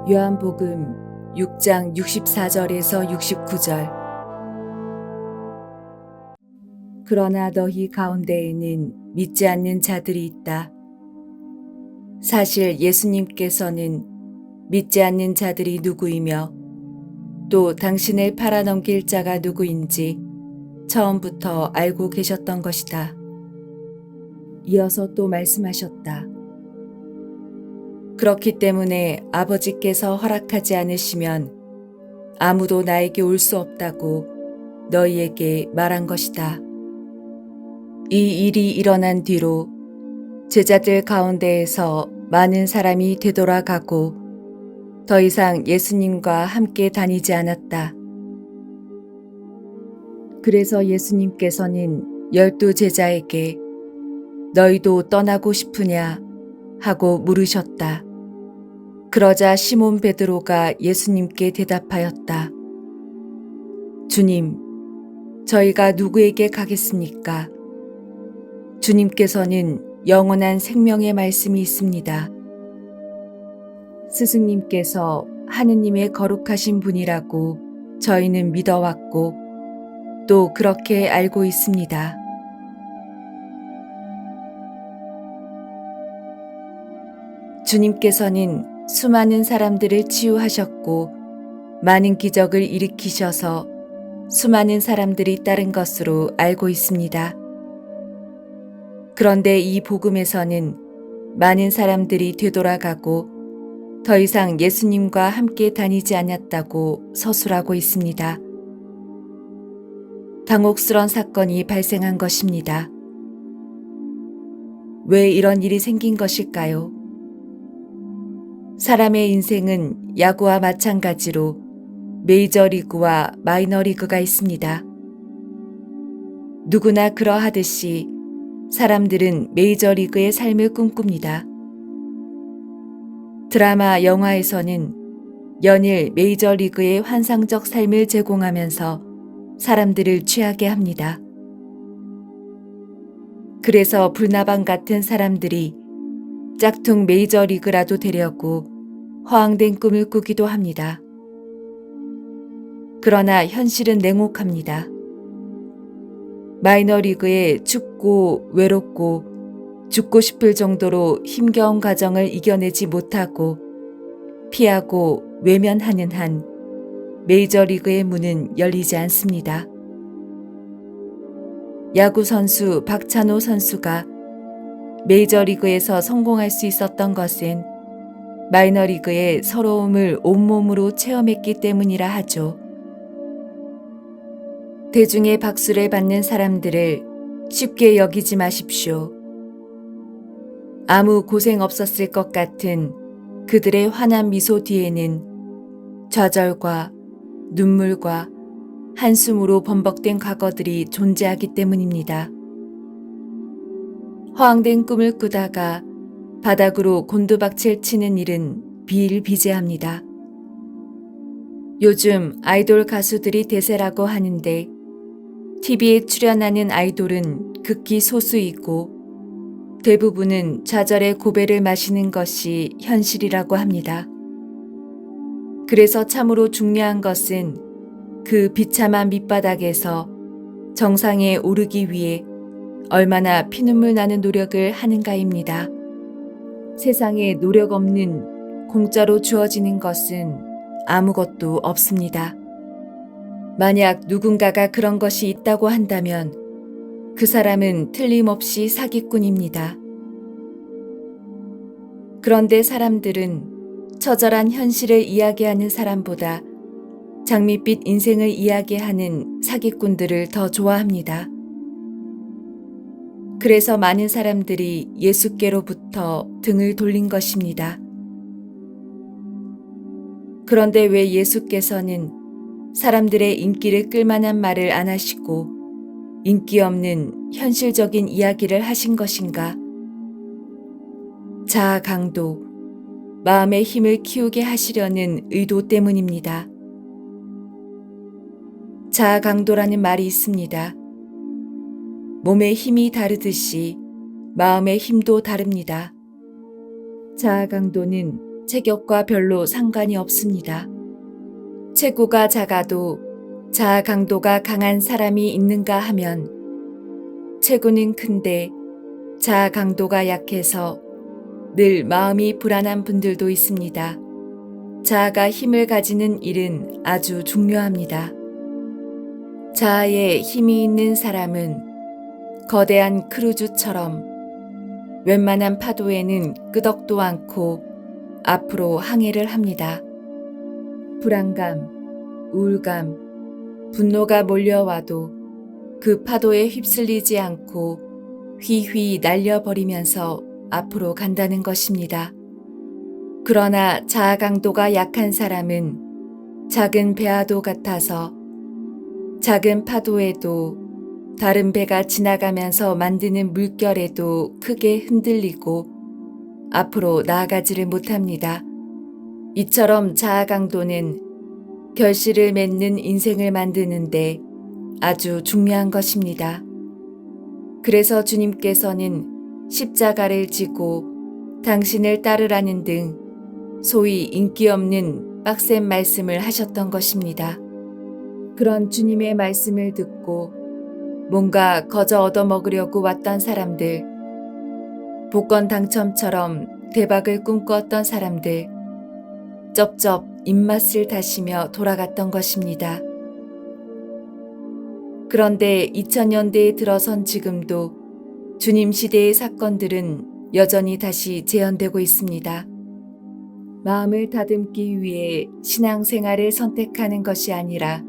요한복음 6장 64절에서 69절. 그러나 너희 가운데에는 믿지 않는 자들이 있다. 사실 예수님께서는 믿지 않는 자들이 누구이며 또 당신을 팔아넘길 자가 누구인지 처음부터 알고 계셨던 것이다. 이어서 또 말씀하셨다. 그렇기 때문에 아버지께서 허락하지 않으시면 아무도 나에게 올 수 없다고 너희에게 말한 것이다. 이 일이 일어난 뒤로 제자들 가운데에서 많은 사람이 되돌아가고 더 이상 예수님과 함께 다니지 않았다. 그래서 예수님께서는 12 제자에게 너희도 떠나고 싶으냐 하고 물으셨다. 그러자 시몬 베드로가 예수님께 대답하였다. 주님, 저희가 누구에게 가겠습니까? 주님께서는 영원한 생명의 말씀이 있습니다. 스승님께서 하느님의 거룩하신 분이라고 저희는 믿어왔고 또 그렇게 알고 있습니다. 주님께서는 수많은 사람들을 치유하셨고 많은 기적을 일으키셔서 수많은 사람들이 따른 것으로 알고 있습니다. 그런데 이 복음에서는 많은 사람들이 되돌아가고 더 이상 예수님과 함께 다니지 않았다고 서술하고 있습니다. 당혹스런 사건이 발생한 것입니다. 왜 이런 일이 생긴 것일까요? 사람의 인생은 야구와 마찬가지로 메이저리그와 마이너리그가 있습니다. 누구나 그러하듯이 사람들은 메이저리그의 삶을 꿈꿉니다. 드라마, 영화에서는 연일 메이저리그의 환상적 삶을 제공하면서 사람들을 취하게 합니다. 그래서 불나방 같은 사람들이 짝퉁 메이저리그라도 되려고 허황된 꿈을 꾸기도 합니다. 그러나 현실은 냉혹합니다. 마이너리그에 춥고 외롭고 죽고 싶을 정도로 힘겨운 과정을 이겨내지 못하고 피하고 외면하는 한 메이저리그의 문은 열리지 않습니다. 야구 선수 박찬호 선수가 메이저리그에서 성공할 수 있었던 것은 마이너리그의 서러움을 온몸으로 체험했기 때문이라 하죠. 대중의 박수를 받는 사람들을 쉽게 여기지 마십시오. 아무 고생 없었을 것 같은 그들의 환한 미소 뒤에는 좌절과 눈물과 한숨으로 범벅된 과거들이 존재하기 때문입니다. 허황된 꿈을 꾸다가 바닥으로 곤두박질 치는 일은 비일비재합니다. 요즘 아이돌 가수들이 대세라고 하는데 TV에 출연하는 아이돌은 극히 소수이고 대부분은 좌절의 고배를 마시는 것이 현실이라고 합니다. 그래서 참으로 중요한 것은 그 비참한 밑바닥에서 정상에 오르기 위해 얼마나 피눈물 나는 노력을 하는가입니다. 세상에 노력 없는 공짜로 주어지는 것은 아무것도 없습니다. 만약 누군가가 그런 것이 있다고 한다면 그 사람은 틀림없이 사기꾼입니다. 그런데 사람들은 처절한 현실을 이야기하는 사람보다 장밋빛 인생을 이야기하는 사기꾼들을 더 좋아합니다. 그래서 많은 사람들이 예수께로부터 등을 돌린 것입니다. 그런데 왜 예수께서는 사람들의 인기를 끌만한 말을 안 하시고 인기 없는 현실적인 이야기를 하신 것인가? 자아 강도, 마음의 힘을 키우게 하시려는 의도 때문입니다. 자아 강도라는 말이 있습니다. 몸의 힘이 다르듯이 마음의 힘도 다릅니다. 자아 강도는 체격과 별로 상관이 없습니다. 체구가 작아도 자아 강도가 강한 사람이 있는가 하면 체구는 큰데 자아 강도가 약해서 늘 마음이 불안한 분들도 있습니다. 자아가 힘을 가지는 일은 아주 중요합니다. 자아에 힘이 있는 사람은 거대한 크루즈처럼 웬만한 파도에는 끄덕도 않고 앞으로 항해를 합니다. 불안감, 우울감, 분노가 몰려와도 그 파도에 휩쓸리지 않고 휘휘 날려버리면서 앞으로 간다는 것입니다. 그러나 자아 강도가 약한 사람은 작은 배아도 같아서 작은 파도에도 다른 배가 지나가면서 만드는 물결에도 크게 흔들리고 앞으로 나아가지를 못합니다. 이처럼 자아 강도는 결실을 맺는 인생을 만드는데 아주 중요한 것입니다. 그래서 주님께서는 십자가를 지고 당신을 따르라는 등 소위 인기 없는 빡센 말씀을 하셨던 것입니다. 그런 주님의 말씀을 듣고 뭔가 거저 얻어먹으려고 왔던 사람들, 복권 당첨처럼 대박을 꿈꾸었던 사람들, 쩝쩝 입맛을 다시며 돌아갔던 것입니다. 그런데 2000년대에 들어선 지금도 주님 시대의 사건들은 여전히 다시 재현되고 있습니다. 마음을 다듬기 위해 신앙생활을 선택하는 것이 아니라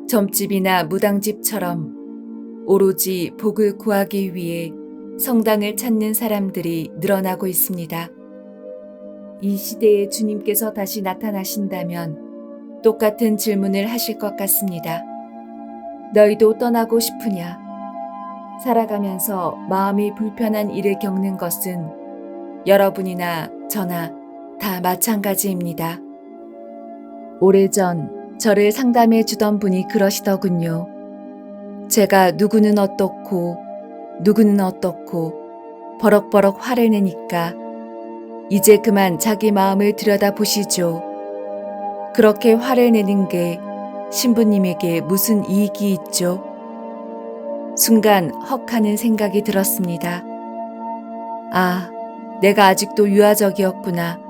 점집이나 무당집처럼 오로지 복을 구하기 위해 성당을 찾는 사람들이 늘어나고 있습니다. 이 시대에 주님께서 다시 나타나신다면 똑같은 질문을 하실 것 같습니다. 너희도 떠나고 싶으냐? 살아가면서 마음이 불편한 일을 겪는 것은 여러분이나 저나 다 마찬가지입니다. 오래전 저를 상담해 주던 분이 그러시더군요. 제가 누구는 어떻고 누구는 어떻고 버럭버럭 화를 내니까 이제 그만 자기 마음을 들여다보시죠. 그렇게 화를 내는 게 신부님에게 무슨 이익이 있죠? 순간 헉 하는 생각이 들었습니다. 아, 내가 아직도 유아적이었구나.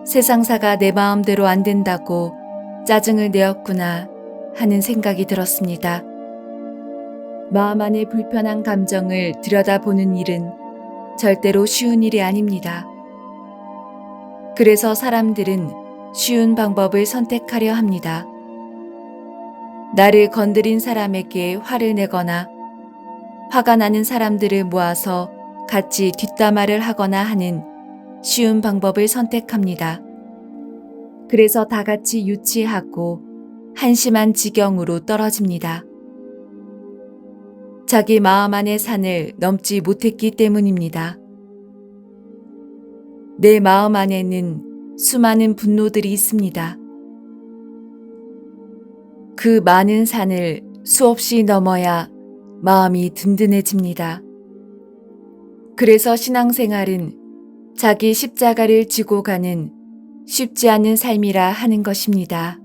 세상사가 내 마음대로 안 된다고 짜증을 내었구나 하는 생각이 들었습니다. 마음 안의 불편한 감정을 들여다보는 일은 절대로 쉬운 일이 아닙니다. 그래서 사람들은 쉬운 방법을 선택하려 합니다. 나를 건드린 사람에게 화를 내거나 화가 나는 사람들을 모아서 같이 뒷담화를 하거나 하는 쉬운 방법을 선택합니다. 그래서 다 같이 유치하고 한심한 지경으로 떨어집니다. 자기 마음 안의 산을 넘지 못했기 때문입니다. 내 마음 안에는 수많은 분노들이 있습니다. 그 많은 산을 수없이 넘어야 마음이 든든해집니다. 그래서 신앙생활은 자기 십자가를 지고 가는 쉽지 않은 삶이라 하는 것입니다.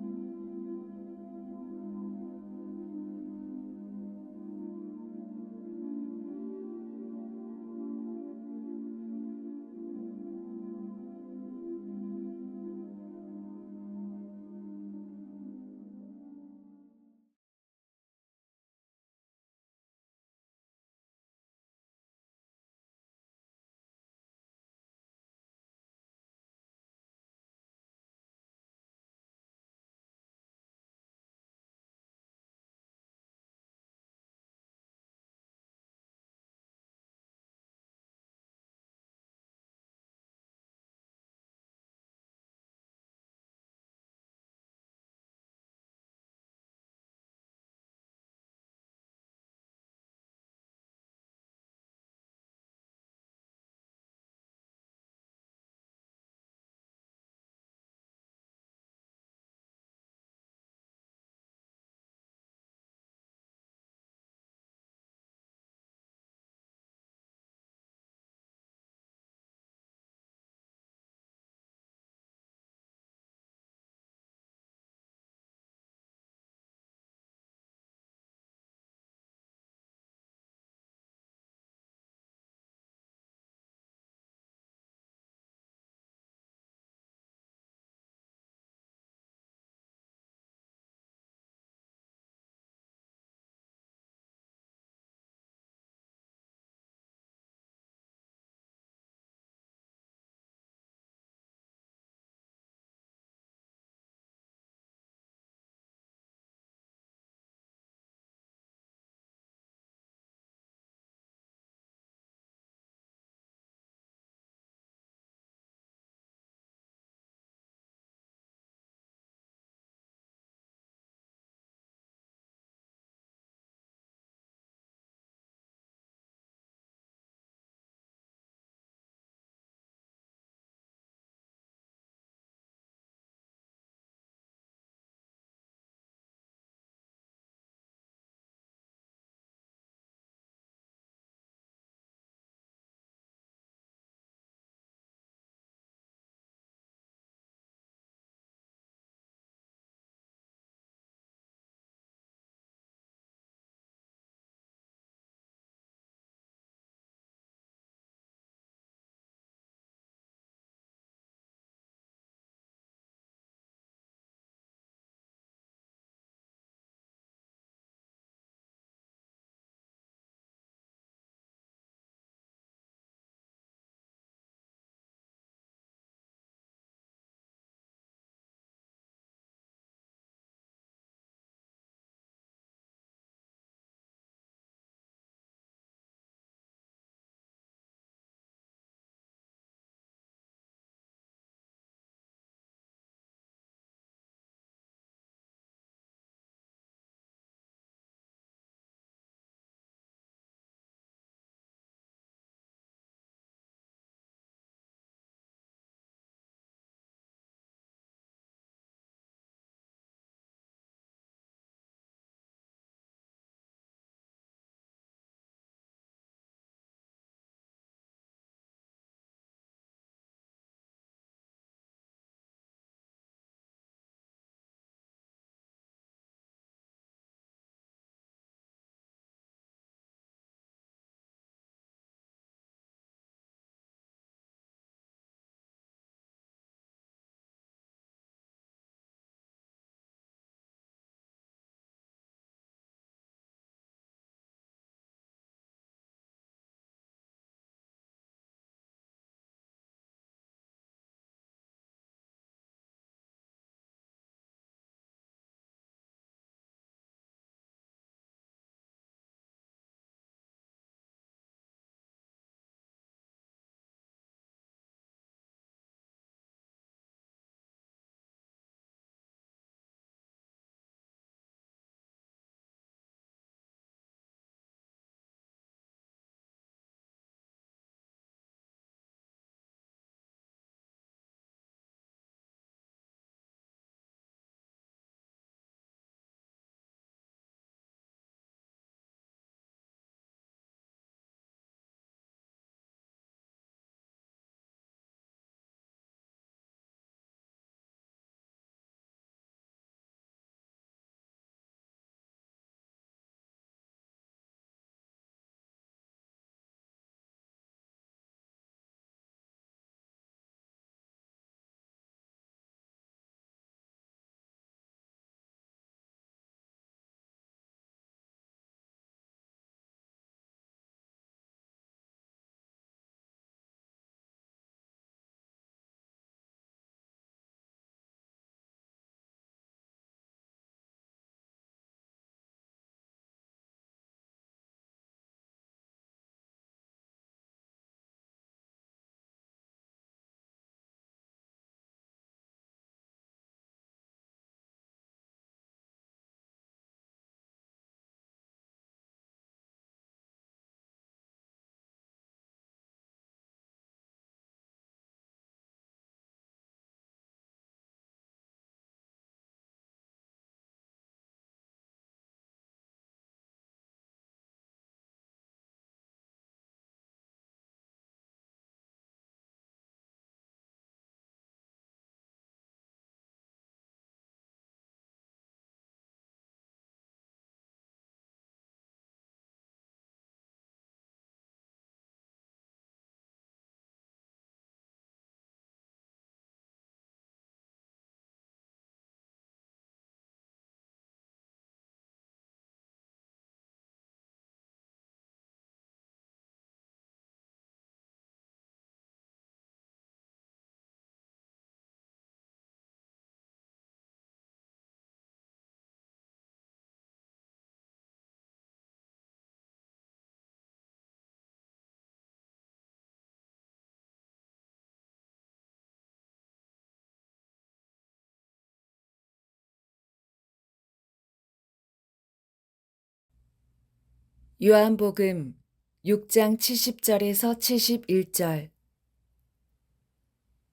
요한복음 6장 70절에서 71절.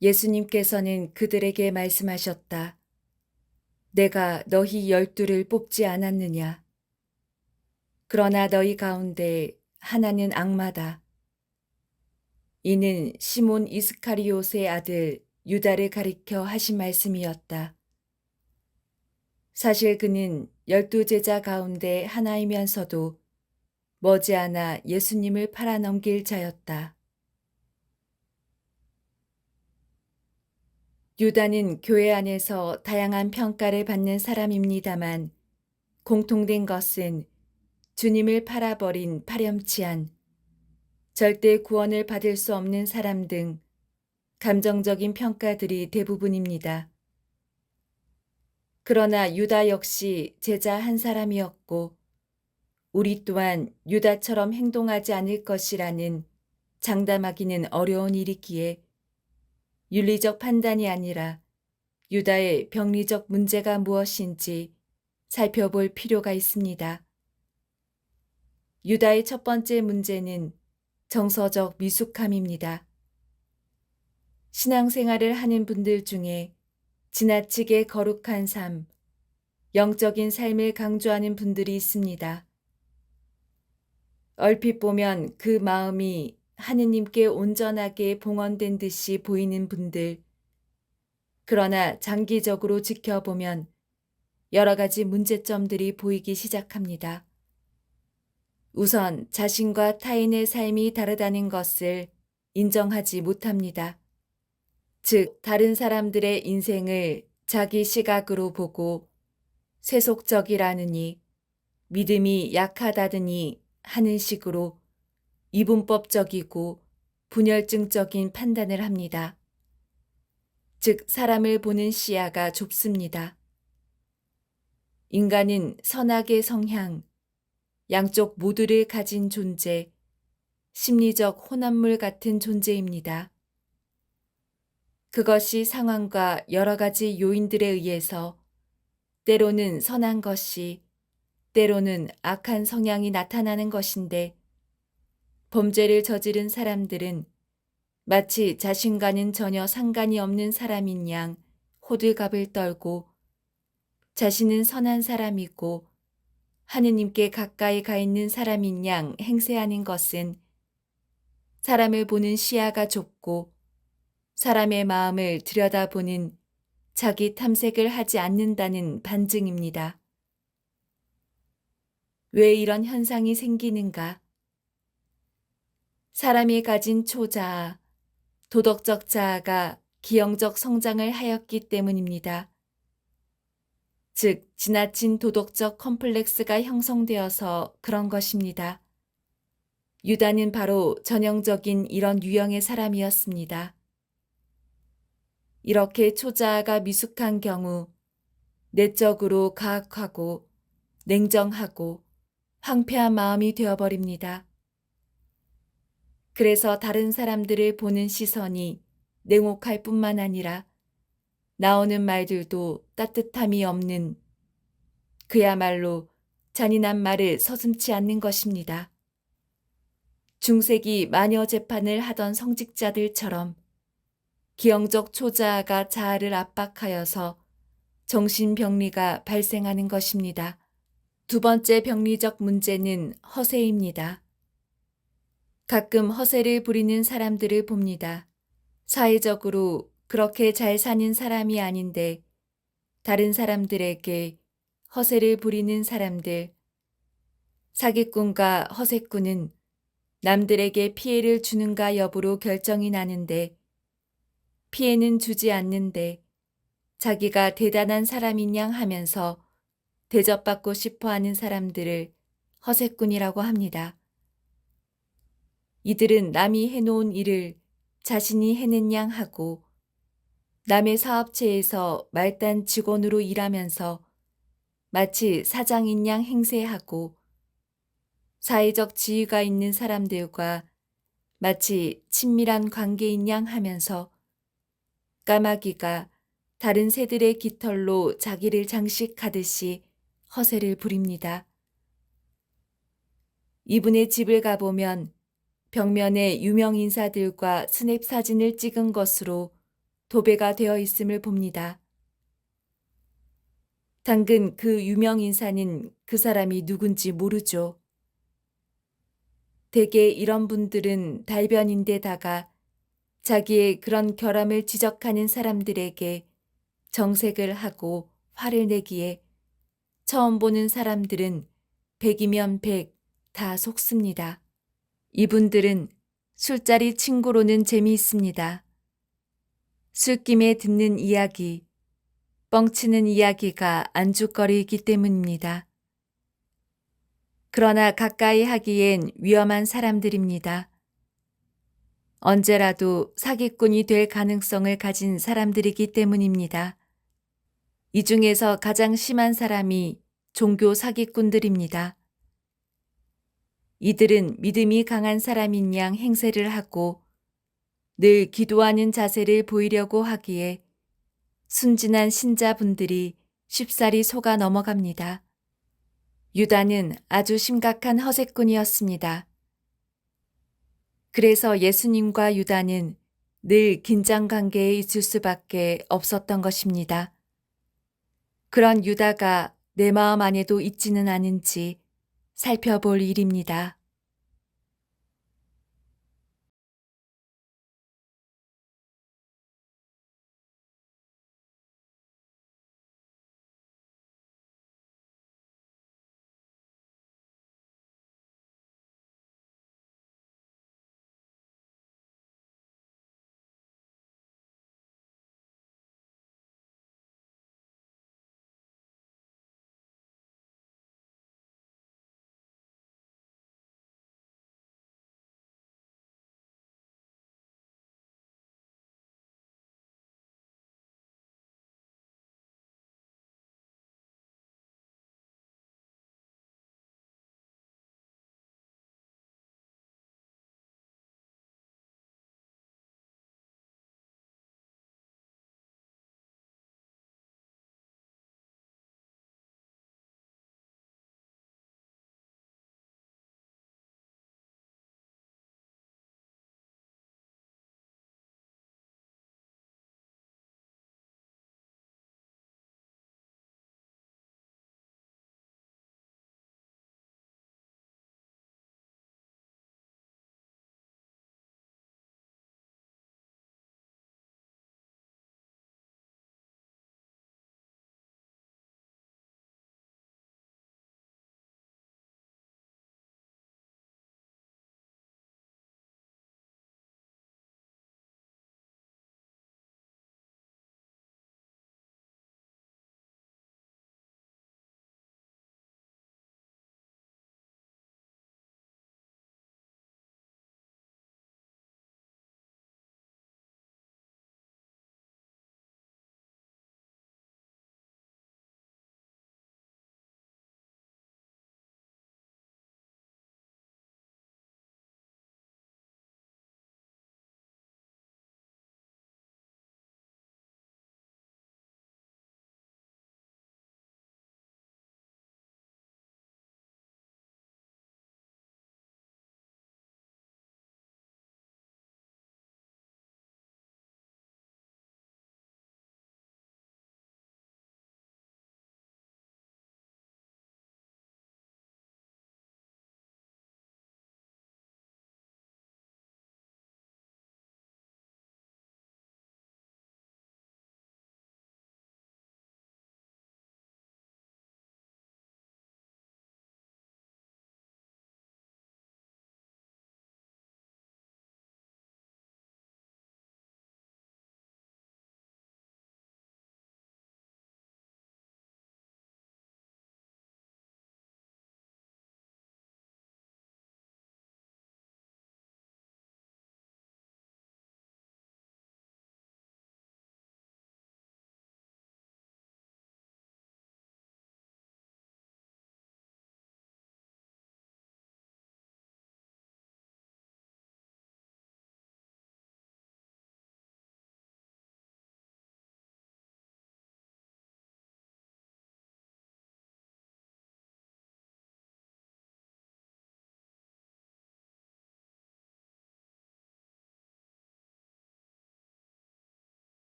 예수님께서는 그들에게 말씀하셨다. 내가 너희 12를 뽑지 않았느냐? 그러나 너희 가운데 하나는 악마다. 이는 시몬 이스카리옷의 아들 유다를 가리켜 하신 말씀이었다. 사실 그는 12제자 가운데 하나이면서도 머지않아 예수님을 팔아넘길 자였다. 유다는 교회 안에서 다양한 평가를 받는 사람입니다만 공통된 것은 주님을 팔아버린 파렴치한, 절대 구원을 받을 수 없는 사람 등 감정적인 평가들이 대부분입니다. 그러나 유다 역시 제자 한 사람이었고 우리 또한 유다처럼 행동하지 않을 것이라는 장담하기는 어려운 일이기에 윤리적 판단이 아니라 유다의 병리적 문제가 무엇인지 살펴볼 필요가 있습니다. 유다의 첫 번째 문제는 정서적 미숙함입니다. 신앙생활을 하는 분들 중에 지나치게 거룩한 삶, 영적인 삶을 강조하는 분들이 있습니다. 얼핏 보면 그 마음이 하느님께 온전하게 봉헌된 듯이 보이는 분들, 그러나 장기적으로 지켜보면 여러 가지 문제점들이 보이기 시작합니다. 우선 자신과 타인의 삶이 다르다는 것을 인정하지 못합니다. 즉, 다른 사람들의 인생을 자기 시각으로 보고 세속적이라느니, 믿음이 약하다더니 하는 식으로 이분법적이고 분열증적인 판단을 합니다. 즉, 사람을 보는 시야가 좁습니다. 인간은 선악의 성향, 양쪽 모두를 가진 존재, 심리적 혼합물 같은 존재입니다. 그것이 상황과 여러 가지 요인들에 의해서 때로는 선한 것이, 때로는 악한 성향이 나타나는 것인데, 범죄를 저지른 사람들은 마치 자신과는 전혀 상관이 없는 사람인 양 호들갑을 떨고 자신은 선한 사람이고 하느님께 가까이 가 있는 사람인 양 행세하는 것은 사람을 보는 시야가 좁고 사람의 마음을 들여다보는 자기 탐색을 하지 않는다는 반증입니다. 왜 이런 현상이 생기는가? 사람이 가진 초자아, 도덕적 자아가 기형적 성장을 하였기 때문입니다. 즉, 지나친 도덕적 컴플렉스가 형성되어서 그런 것입니다. 유다는 바로 전형적인 이런 유형의 사람이었습니다. 이렇게 초자아가 미숙한 경우 내적으로 가혹하고 냉정하고 황폐한 마음이 되어버립니다. 그래서 다른 사람들을 보는 시선이 냉혹할 뿐만 아니라 나오는 말들도 따뜻함이 없는, 그야말로 잔인한 말을 서슴지 않는 것입니다. 중세기 마녀 재판을 하던 성직자들처럼 기형적 초자아가 자아를 압박하여서 정신병리가 발생하는 것입니다. 두 번째 병리적 문제는 허세입니다. 가끔 허세를 부리는 사람들을 봅니다. 사회적으로 그렇게 잘 사는 사람이 아닌데 다른 사람들에게 허세를 부리는 사람들. 사기꾼과 허세꾼은 남들에게 피해를 주는가 여부로 결정이 나는데 피해는 주지 않는데 자기가 대단한 사람인 양 하면서 대접받고 싶어 하는 사람들을 허세꾼이라고 합니다. 이들은 남이 해놓은 일을 자신이 해낸 양 하고 남의 사업체에서 말단 직원으로 일하면서 마치 사장인 양 행세하고 사회적 지위가 있는 사람들과 마치 친밀한 관계인 양 하면서 까마귀가 다른 새들의 깃털로 자기를 장식하듯이 허세를 부립니다. 이분의 집을 가보면 벽면에 유명 인사들과 스냅 사진을 찍은 것으로 도배가 되어 있음을 봅니다. 당근 그 유명 인사는 그 사람이 누군지 모르죠. 대개 이런 분들은 달변인데다가 자기의 그런 결함을 지적하는 사람들에게 정색을 하고 화를 내기에 처음 보는 사람들은 백이면 백 다 속습니다. 이분들은 술자리 친구로는 재미있습니다. 술김에 듣는 이야기, 뻥치는 이야기가 안주거리이기 때문입니다. 그러나 가까이 하기엔 위험한 사람들입니다. 언제라도 사기꾼이 될 가능성을 가진 사람들이기 때문입니다. 이 중에서 가장 심한 사람이 종교 사기꾼들입니다. 이들은 믿음이 강한 사람인 양 행세를 하고 늘 기도하는 자세를 보이려고 하기에 순진한 신자분들이 쉽사리 속아 넘어갑니다. 유다는 아주 심각한 허세꾼이었습니다. 그래서 예수님과 유다는 늘 긴장 관계에 있을 수밖에 없었던 것입니다. 그런 유다가 내 마음 안에도 있지는 않은지 살펴볼 일입니다.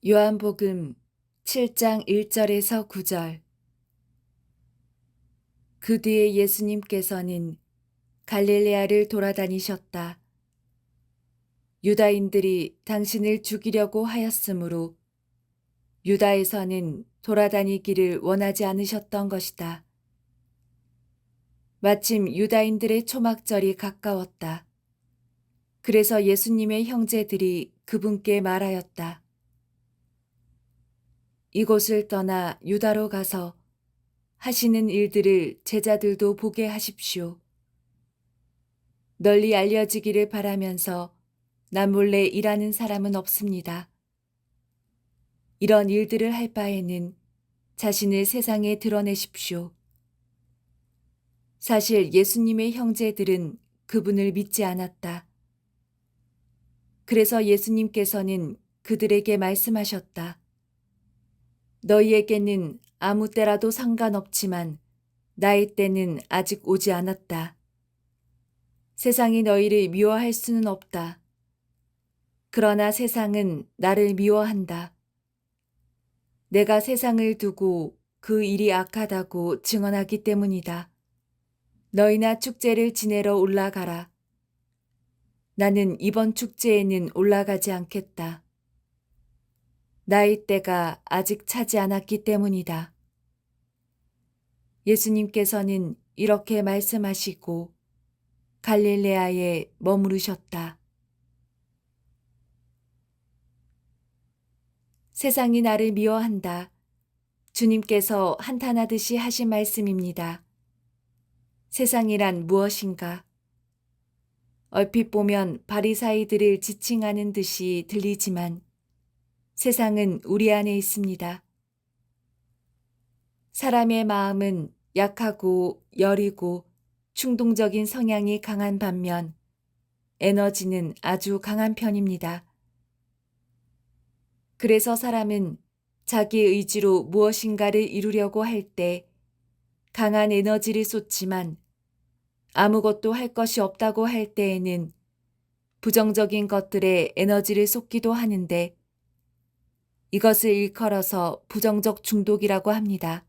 요한복음 7장 1절에서 9절. 그 뒤에 예수님께서는 갈릴레아를 돌아다니셨다. 유다인들이 당신을 죽이려고 하였으므로 유다에서는 돌아다니기를 원하지 않으셨던 것이다. 마침 유다인들의 초막절이 가까웠다. 그래서 예수님의 형제들이 그분께 말하였다. 이곳을 떠나 유다로 가서 하시는 일들을 제자들도 보게 하십시오. 널리 알려지기를 바라면서 남몰래 일하는 사람은 없습니다. 이런 일들을 할 바에는 자신을 세상에 드러내십시오. 사실 예수님의 형제들은 그분을 믿지 않았다. 그래서 예수님께서는 그들에게 말씀하셨다. 너희에게는 아무 때라도 상관없지만 나의 때는 아직 오지 않았다. 세상이 너희를 미워할 수는 없다. 그러나 세상은 나를 미워한다. 내가 세상을 두고 그 일이 악하다고 증언하기 때문이다. 너희나 축제를 지내러 올라가라. 나는 이번 축제에는 올라가지 않겠다. 나의 때가 아직 차지 않았기 때문이다. 예수님께서는 이렇게 말씀하시고 갈릴레아에 머무르셨다. 세상이 나를 미워한다. 주님께서 한탄하듯이 하신 말씀입니다. 세상이란 무엇인가? 얼핏 보면 바리사이들을 지칭하는 듯이 들리지만 세상은 우리 안에 있습니다. 사람의 마음은 약하고 여리고 충동적인 성향이 강한 반면 에너지는 아주 강한 편입니다. 그래서 사람은 자기 의지로 무엇인가를 이루려고 할 때 강한 에너지를 쏟지만 아무것도 할 것이 없다고 할 때에는 부정적인 것들에 에너지를 쏟기도 하는데 이것을 일컬어서 부정적 중독이라고 합니다.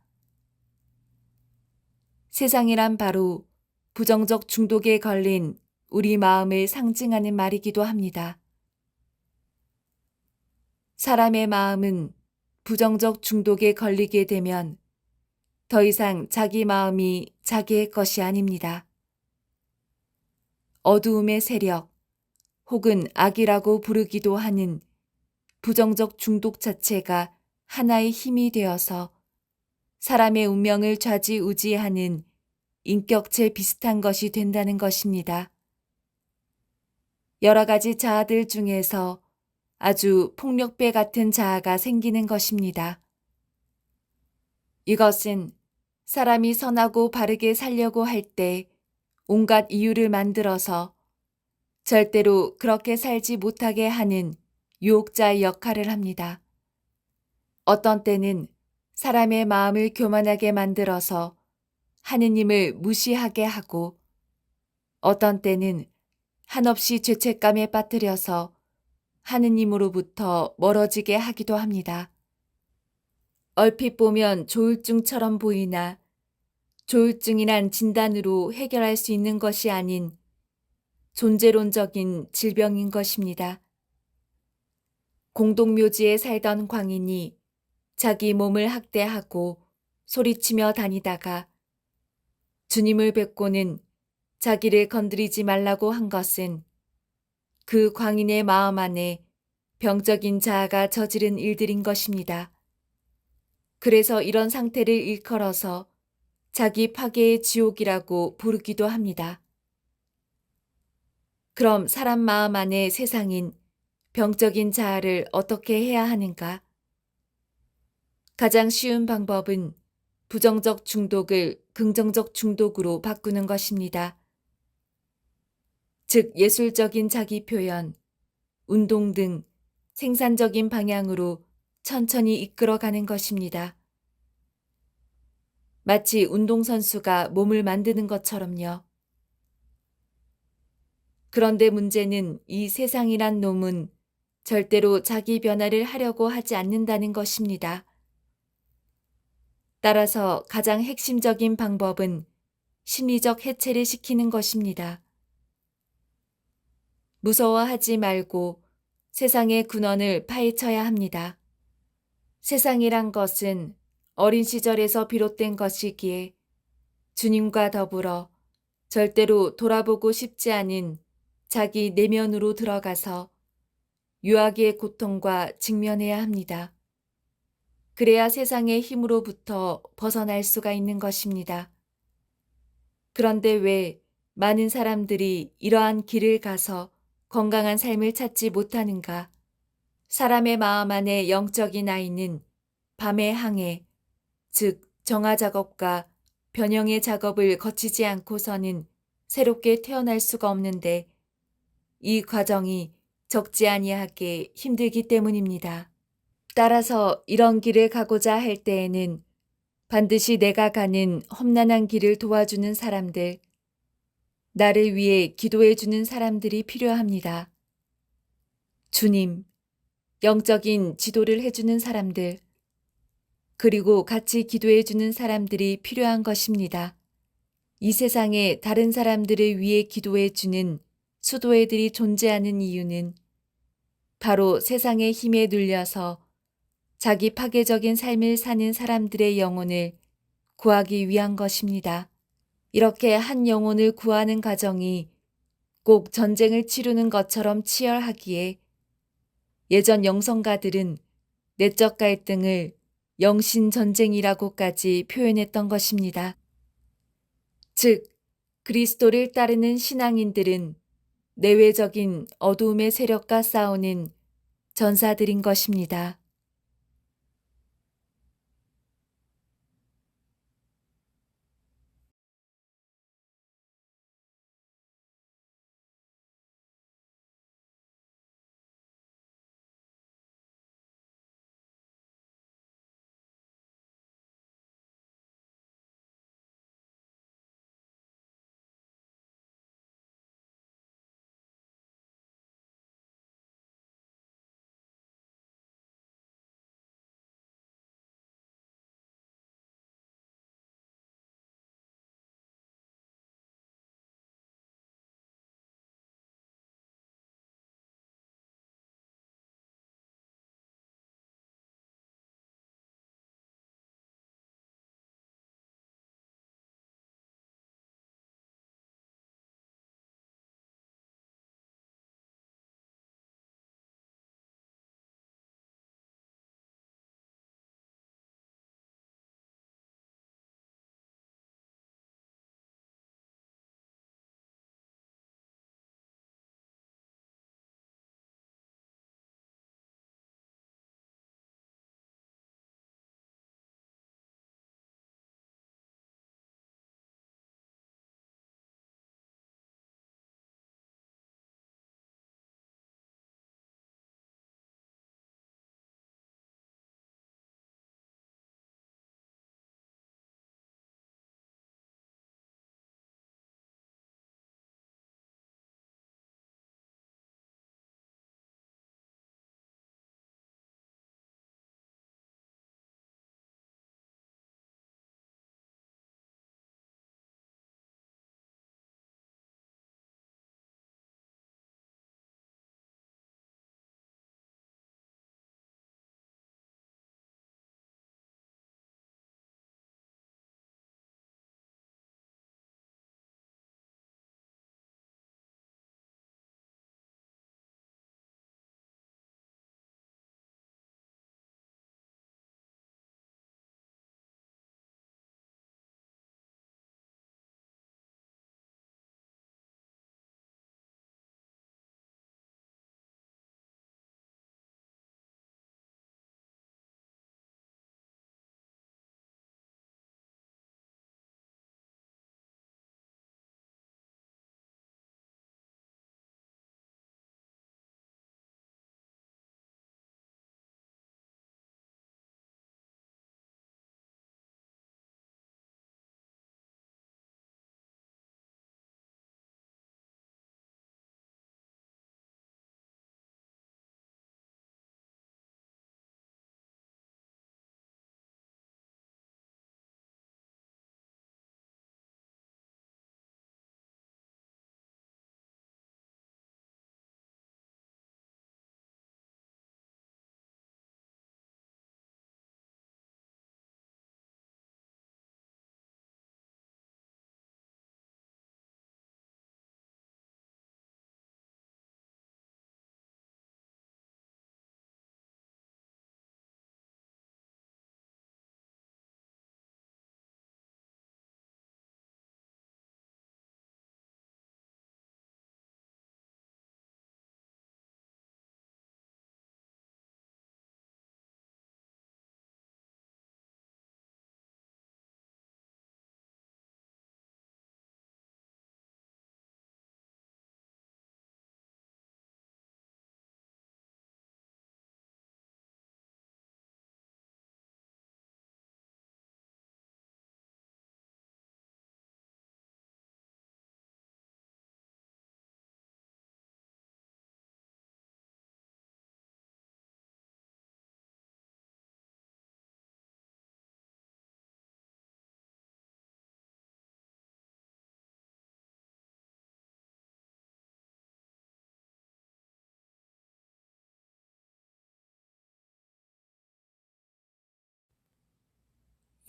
세상이란 바로 부정적 중독에 걸린 우리 마음을 상징하는 말이기도 합니다. 사람의 마음은 부정적 중독에 걸리게 되면 더 이상 자기 마음이 자기의 것이 아닙니다. 어두움의 세력 혹은 악이라고 부르기도 하는 부정적 중독 자체가 하나의 힘이 되어서 사람의 운명을 좌지우지하는 인격체 비슷한 것이 된다는 것입니다. 여러 가지 자아들 중에서 아주 폭력배 같은 자아가 생기는 것입니다. 이것은 사람이 선하고 바르게 살려고 할 때 온갖 이유를 만들어서 절대로 그렇게 살지 못하게 하는 유혹자의 역할을 합니다. 어떤 때는 사람의 마음을 교만하게 만들어서 하느님을 무시하게 하고 어떤 때는 한없이 죄책감에 빠뜨려서 하느님으로부터 멀어지게 하기도 합니다. 얼핏 보면 조울증처럼 보이나 조울증이란 진단으로 해결할 수 있는 것이 아닌 존재론적인 질병인 것입니다. 공동묘지에 살던 광인이 자기 몸을 학대하고 소리치며 다니다가 주님을 뵙고는 자기를 건드리지 말라고 한 것은 그 광인의 마음 안에 병적인 자아가 저지른 일들인 것입니다. 그래서 이런 상태를 일컬어서 자기 파괴의 지옥이라고 부르기도 합니다. 그럼 사람 마음 안의 세상인 병적인 자아를 어떻게 해야 하는가? 가장 쉬운 방법은 부정적 중독을 긍정적 중독으로 바꾸는 것입니다. 즉 예술적인 자기 표현, 운동 등 생산적인 방향으로 천천히 이끌어가는 것입니다. 마치 운동선수가 몸을 만드는 것처럼요. 그런데 문제는 이 세상이란 놈은 절대로 자기 변화를 하려고 하지 않는다는 것입니다. 따라서 가장 핵심적인 방법은 심리적 해체를 시키는 것입니다. 무서워하지 말고 세상의 근원을 파헤쳐야 합니다. 세상이란 것은 어린 시절에서 비롯된 것이기에 주님과 더불어 절대로 돌아보고 싶지 않은 자기 내면으로 들어가서 유아기의 고통과 직면해야 합니다. 그래야 세상의 힘으로부터 벗어날 수가 있는 것입니다. 그런데 왜 많은 사람들이 이러한 길을 가서 건강한 삶을 찾지 못하는가? 사람의 마음 안의 영적인 아이는 밤의 항해, 즉 정화 작업과 변형의 작업을 거치지 않고서는 새롭게 태어날 수가 없는데 이 과정이 적지 아니하게 힘들기 때문입니다. 따라서 이런 길을 가고자 할 때에는 반드시 내가 가는 험난한 길을 도와주는 사람들, 나를 위해 기도해 주는 사람들이 필요합니다. 주님, 영적인 지도를 해주는 사람들, 그리고 같이 기도해 주는 사람들이 필요한 것입니다. 이 세상에 다른 사람들을 위해 기도해 주는 수도회들이 존재하는 이유는 바로 세상의 힘에 눌려서 자기 파괴적인 삶을 사는 사람들의 영혼을 구하기 위한 것입니다. 이렇게 한 영혼을 구하는 과정이 꼭 전쟁을 치르는 것처럼 치열하기에 예전 영성가들은 내적 갈등을 영신 전쟁이라고까지 표현했던 것입니다. 즉, 그리스도를 따르는 신앙인들은 내외적인 어두움의 세력과 싸우는 전사들인 것입니다.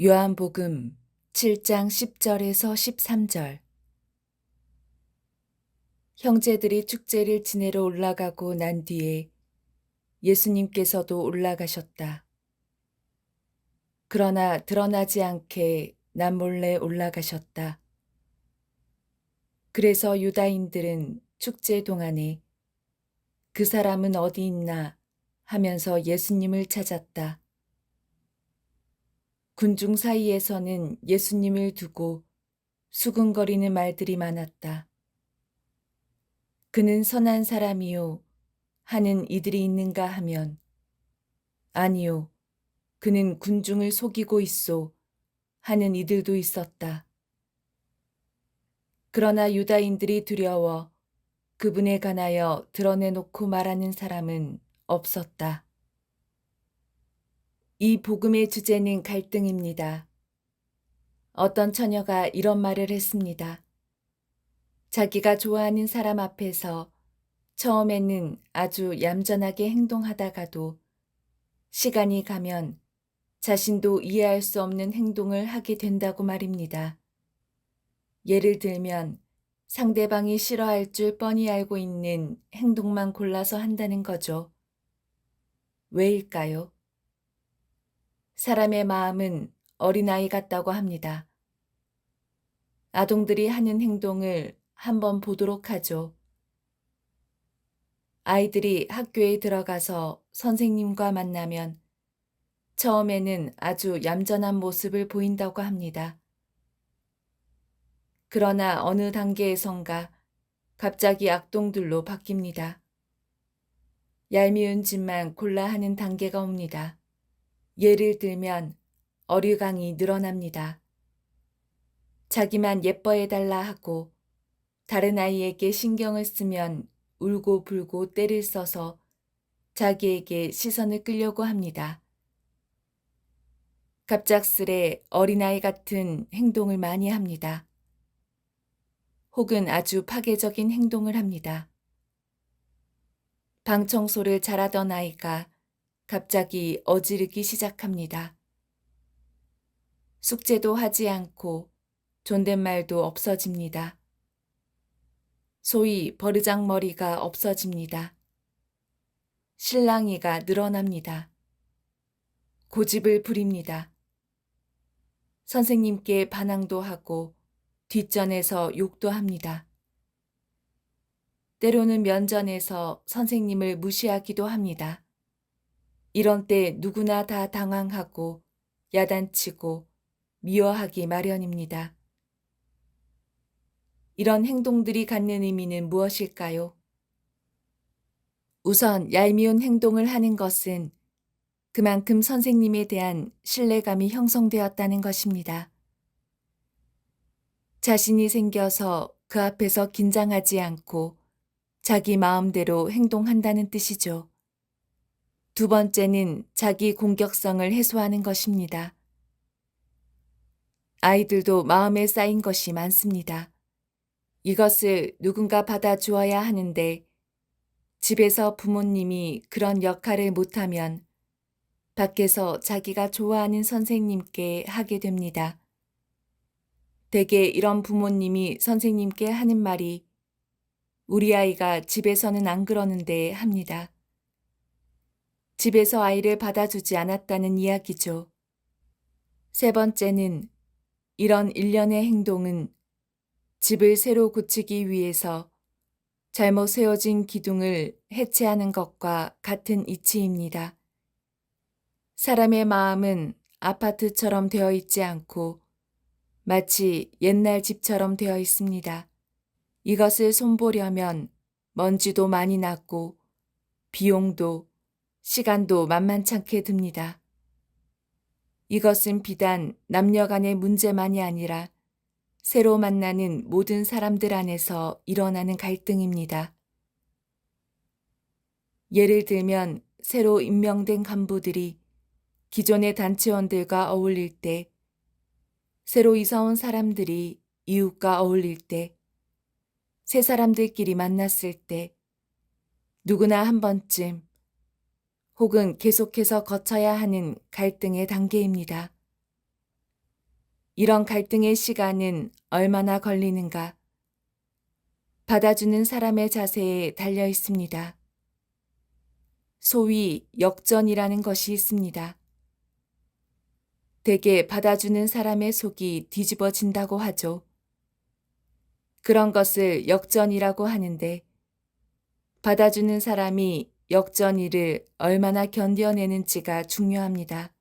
요한복음 7장 10절에서 13절. 형제들이 축제를 지내러 올라가고 난 뒤에 예수님께서도 올라가셨다. 그러나 드러나지 않게 남몰래 올라가셨다. 그래서 유다인들은 축제 동안에 그 사람은 어디 있나 하면서 예수님을 찾았다. 군중 사이에서는 예수님을 두고 수군거리는 말들이 많았다. 그는 선한 사람이요 하는 이들이 있는가 하면 아니요 그는 군중을 속이고 있소 하는 이들도 있었다. 그러나 유다인들이 두려워 그분에 관하여 드러내놓고 말하는 사람은 없었다. 이 복음의 주제는 갈등입니다. 어떤 처녀가 이런 말을 했습니다. 자기가 좋아하는 사람 앞에서 처음에는 아주 얌전하게 행동하다가도 시간이 가면 자신도 이해할 수 없는 행동을 하게 된다고 말입니다. 예를 들면 상대방이 싫어할 줄 뻔히 알고 있는 행동만 골라서 한다는 거죠. 왜일까요? 사람의 마음은 어린아이 같다고 합니다. 아동들이 하는 행동을 한번 보도록 하죠. 아이들이 학교에 들어가서 선생님과 만나면 처음에는 아주 얌전한 모습을 보인다고 합니다. 그러나 어느 단계에선가 갑자기 악동들로 바뀝니다. 얄미운 짓만 골라 하는 단계가 옵니다. 예를 들면 어류강이 늘어납니다. 자기만 예뻐해달라 하고 다른 아이에게 신경을 쓰면 울고 불고 떼를 써서 자기에게 시선을 끌려고 합니다. 갑작스레 어린아이 같은 행동을 많이 합니다. 혹은 아주 파괴적인 행동을 합니다. 방 청소를 잘하던 아이가 갑자기 어지르기 시작합니다. 숙제도 하지 않고 존댓말도 없어집니다. 소위 버르장머리가 없어집니다. 실랑이가 늘어납니다. 고집을 부립니다. 선생님께 반항도 하고 뒷전에서 욕도 합니다. 때로는 면전에서 선생님을 무시하기도 합니다. 이런 때 누구나 다 당황하고 야단치고 미워하기 마련입니다. 이런 행동들이 갖는 의미는 무엇일까요? 우선 얄미운 행동을 하는 것은 그만큼 선생님에 대한 신뢰감이 형성되었다는 것입니다. 자신이 생겨서 그 앞에서 긴장하지 않고 자기 마음대로 행동한다는 뜻이죠. 두 번째는 자기 공격성을 해소하는 것입니다. 아이들도 마음에 쌓인 것이 많습니다. 이것을 누군가 받아주어야 하는데 집에서 부모님이 그런 역할을 못하면 밖에서 자기가 좋아하는 선생님께 하게 됩니다. 대개 이런 부모님이 선생님께 하는 말이 우리 아이가 집에서는 안 그러는데 합니다. 집에서 아이를 받아주지 않았다는 이야기죠. 세 번째는 이런 일련의 행동은 집을 새로 고치기 위해서 잘못 세워진 기둥을 해체하는 것과 같은 이치입니다. 사람의 마음은 아파트처럼 되어 있지 않고 마치 옛날 집처럼 되어 있습니다. 이것을 손보려면 먼지도 많이 났고 비용도 시간도 만만찮게 듭니다. 이것은 비단 남녀 간의 문제만이 아니라 새로 만나는 모든 사람들 안에서 일어나는 갈등입니다. 예를 들면 새로 임명된 간부들이 기존의 단체원들과 어울릴 때, 새로 이사 온 사람들이 이웃과 어울릴 때, 새 사람들끼리 만났을 때, 누구나 한 번쯤 혹은 계속해서 거쳐야 하는 갈등의 단계입니다. 이런 갈등의 시간은 얼마나 걸리는가? 받아주는 사람의 자세에 달려 있습니다. 소위 역전이라는 것이 있습니다. 대개 받아주는 사람의 속이 뒤집어진다고 하죠. 그런 것을 역전이라고 하는데 받아주는 사람이 역전이를 얼마나 견뎌내는지가 중요합니다.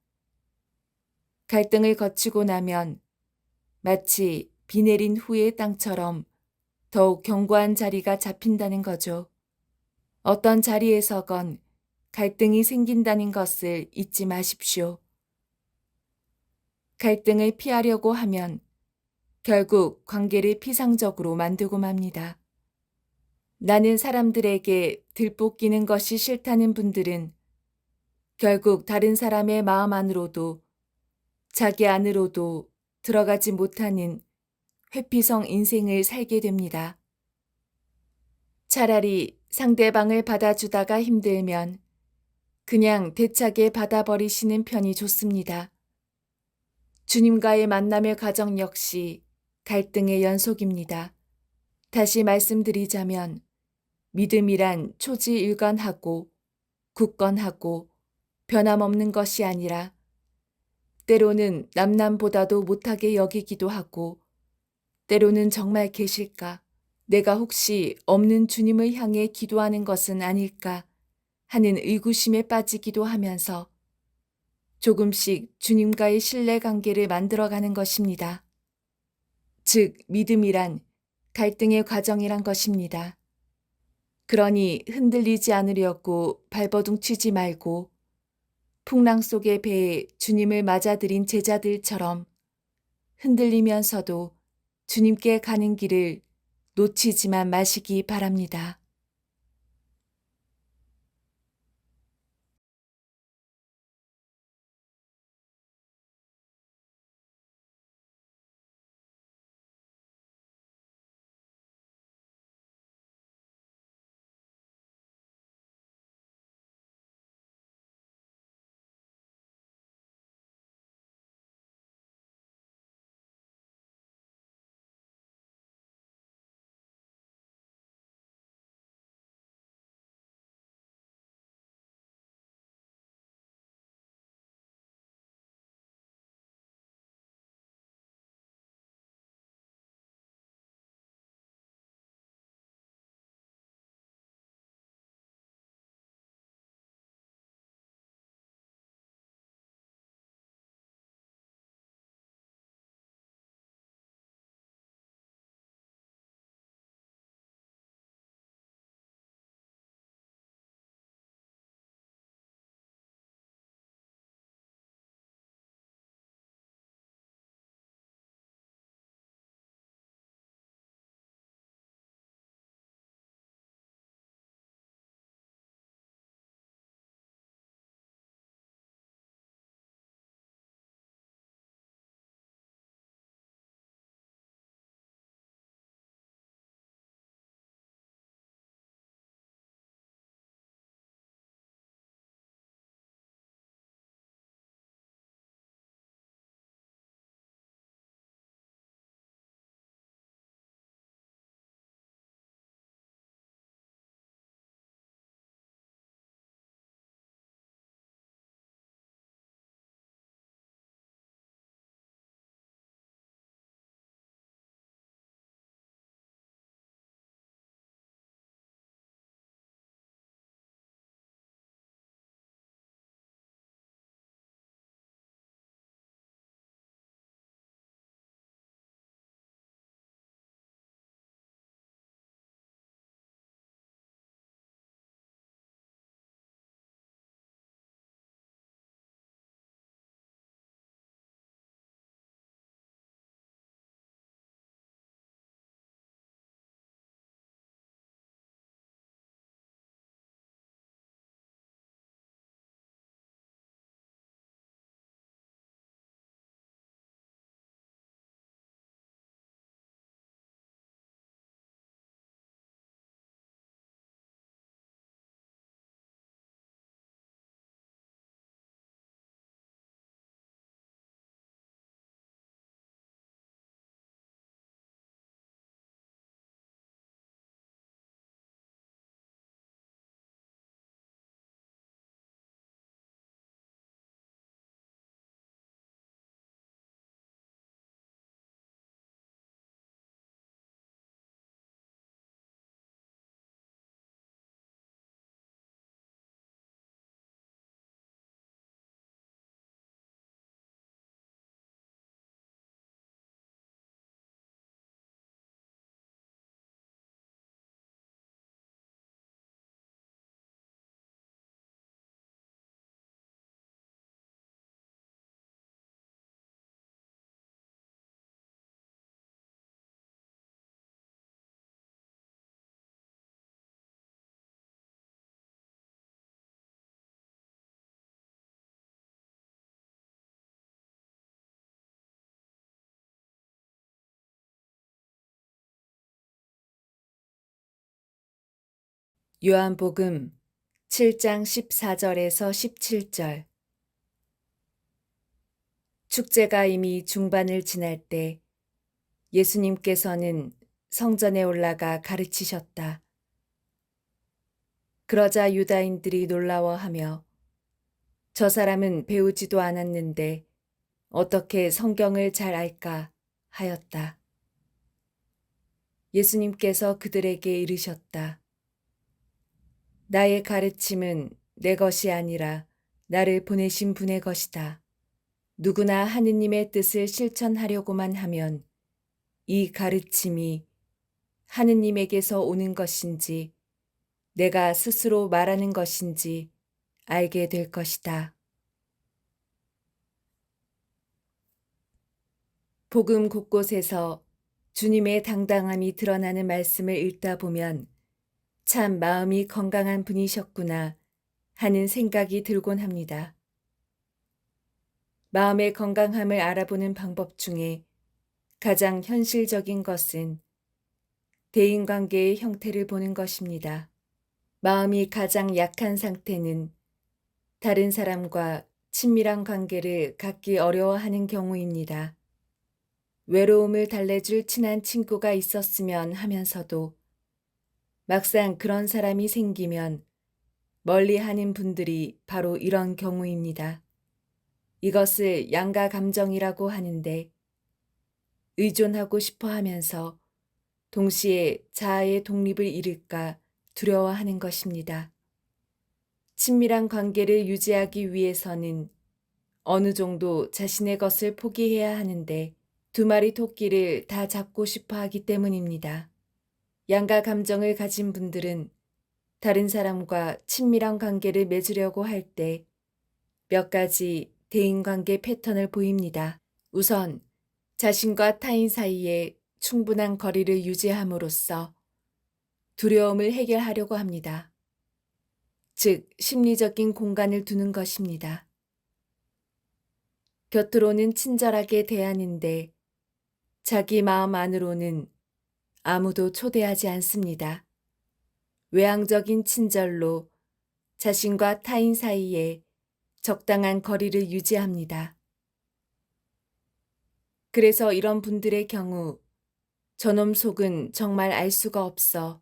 갈등을 거치고 나면 마치 비 내린 후의 땅처럼 더욱 견고한 자리가 잡힌다는 거죠. 어떤 자리에서건 갈등이 생긴다는 것을 잊지 마십시오. 갈등을 피하려고 하면 결국 관계를 피상적으로 만들고 맙니다. 나는 사람들에게 들볶이는 것이 싫다는 분들은 결국 다른 사람의 마음 안으로도 자기 안으로도 들어가지 못하는 회피성 인생을 살게 됩니다. 차라리 상대방을 받아주다가 힘들면 그냥 대차게 받아버리시는 편이 좋습니다. 주님과의 만남의 과정 역시 갈등의 연속입니다. 다시 말씀드리자면 믿음이란 초지일관하고 굳건하고 변함없는 것이 아니라 때로는 남남보다도 못하게 여기기도 하고 때로는 정말 계실까? 내가 혹시 없는 주님을 향해 기도하는 것은 아닐까 하는 의구심에 빠지기도 하면서 조금씩 주님과의 신뢰 관계를 만들어가는 것입니다. 즉, 믿음이란 갈등의 과정이란 것입니다. 그러니 흔들리지 않으려고 발버둥 치지 말고 풍랑 속의 배에 주님을 맞아들인 제자들처럼 흔들리면서도 주님께 가는 길을 놓치지만 마시기 바랍니다. 요한복음 7장 14절에서 17절. 축제가 이미 중반을 지날 때 예수님께서는 성전에 올라가 가르치셨다. 그러자 유다인들이 놀라워하며 저 사람은 배우지도 않았는데 어떻게 성경을 잘 알까 하였다. 예수님께서 그들에게 이르셨다. 나의 가르침은 내 것이 아니라 나를 보내신 분의 것이다. 누구나 하느님의 뜻을 실천하려고만 하면 이 가르침이 하느님에게서 오는 것인지 내가 스스로 말하는 것인지 알게 될 것이다. 복음 곳곳에서 주님의 당당함이 드러나는 말씀을 읽다 보면 참 마음이 건강한 분이셨구나 하는 생각이 들곤 합니다. 마음의 건강함을 알아보는 방법 중에 가장 현실적인 것은 대인관계의 형태를 보는 것입니다. 마음이 가장 약한 상태는 다른 사람과 친밀한 관계를 갖기 어려워하는 경우입니다. 외로움을 달래줄 친한 친구가 있었으면 하면서도 막상 그런 사람이 생기면 멀리하는 분들이 바로 이런 경우입니다. 이것을 양가 감정이라고 하는데 의존하고 싶어 하면서 동시에 자아의 독립을 잃을까 두려워하는 것입니다. 친밀한 관계를 유지하기 위해서는 어느 정도 자신의 것을 포기해야 하는데 두 마리 토끼를 다 잡고 싶어 하기 때문입니다. 양가 감정을 가진 분들은 다른 사람과 친밀한 관계를 맺으려고 할 때 몇 가지 대인관계 패턴을 보입니다. 우선 자신과 타인 사이에 충분한 거리를 유지함으로써 두려움을 해결하려고 합니다. 즉, 심리적인 공간을 두는 것입니다. 곁으로는 친절하게 대하는데 자기 마음 안으로는 아무도 초대하지 않습니다. 외향적인 친절로 자신과 타인 사이에 적당한 거리를 유지합니다. 그래서 이런 분들의 경우 저놈 속은 정말 알 수가 없어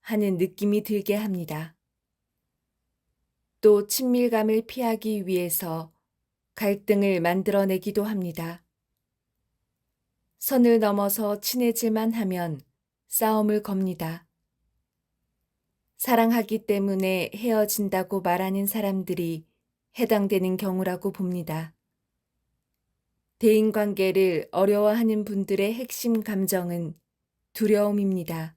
하는 느낌이 들게 합니다. 또 친밀감을 피하기 위해서 갈등을 만들어내기도 합니다. 선을 넘어서 친해질만 하면 싸움을 겁니다. 사랑하기 때문에 헤어진다고 말하는 사람들이 해당되는 경우라고 봅니다. 대인관계를 어려워하는 분들의 핵심 감정은 두려움입니다.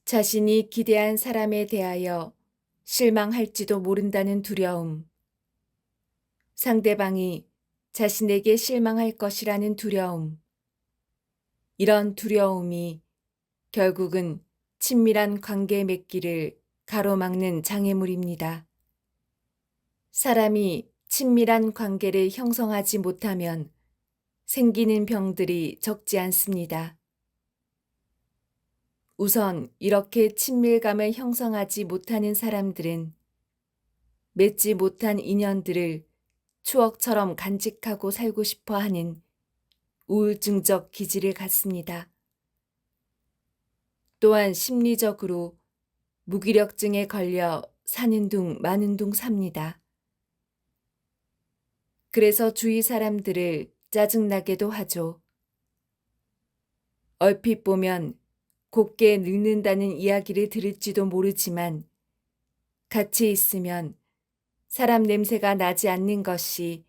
자신이 기대한 사람에 대하여 실망할지도 모른다는 두려움, 상대방이 자신에게 실망할 것이라는 두려움, 이런 두려움이 결국은 친밀한 관계 맺기를 가로막는 장애물입니다. 사람이 친밀한 관계를 형성하지 못하면 생기는 병들이 적지 않습니다. 우선 이렇게 친밀감을 형성하지 못하는 사람들은 맺지 못한 인연들을 추억처럼 간직하고 살고 싶어 하는 우울증적 기질을 갖습니다. 또한 심리적으로 무기력증에 걸려 사는 둥 마는 둥 삽니다. 그래서 주위 사람들을 짜증나게도 하죠. 얼핏 보면 곱게 늙는다는 이야기를 들을지도 모르지만 같이 있으면 사람 냄새가 나지 않는 것이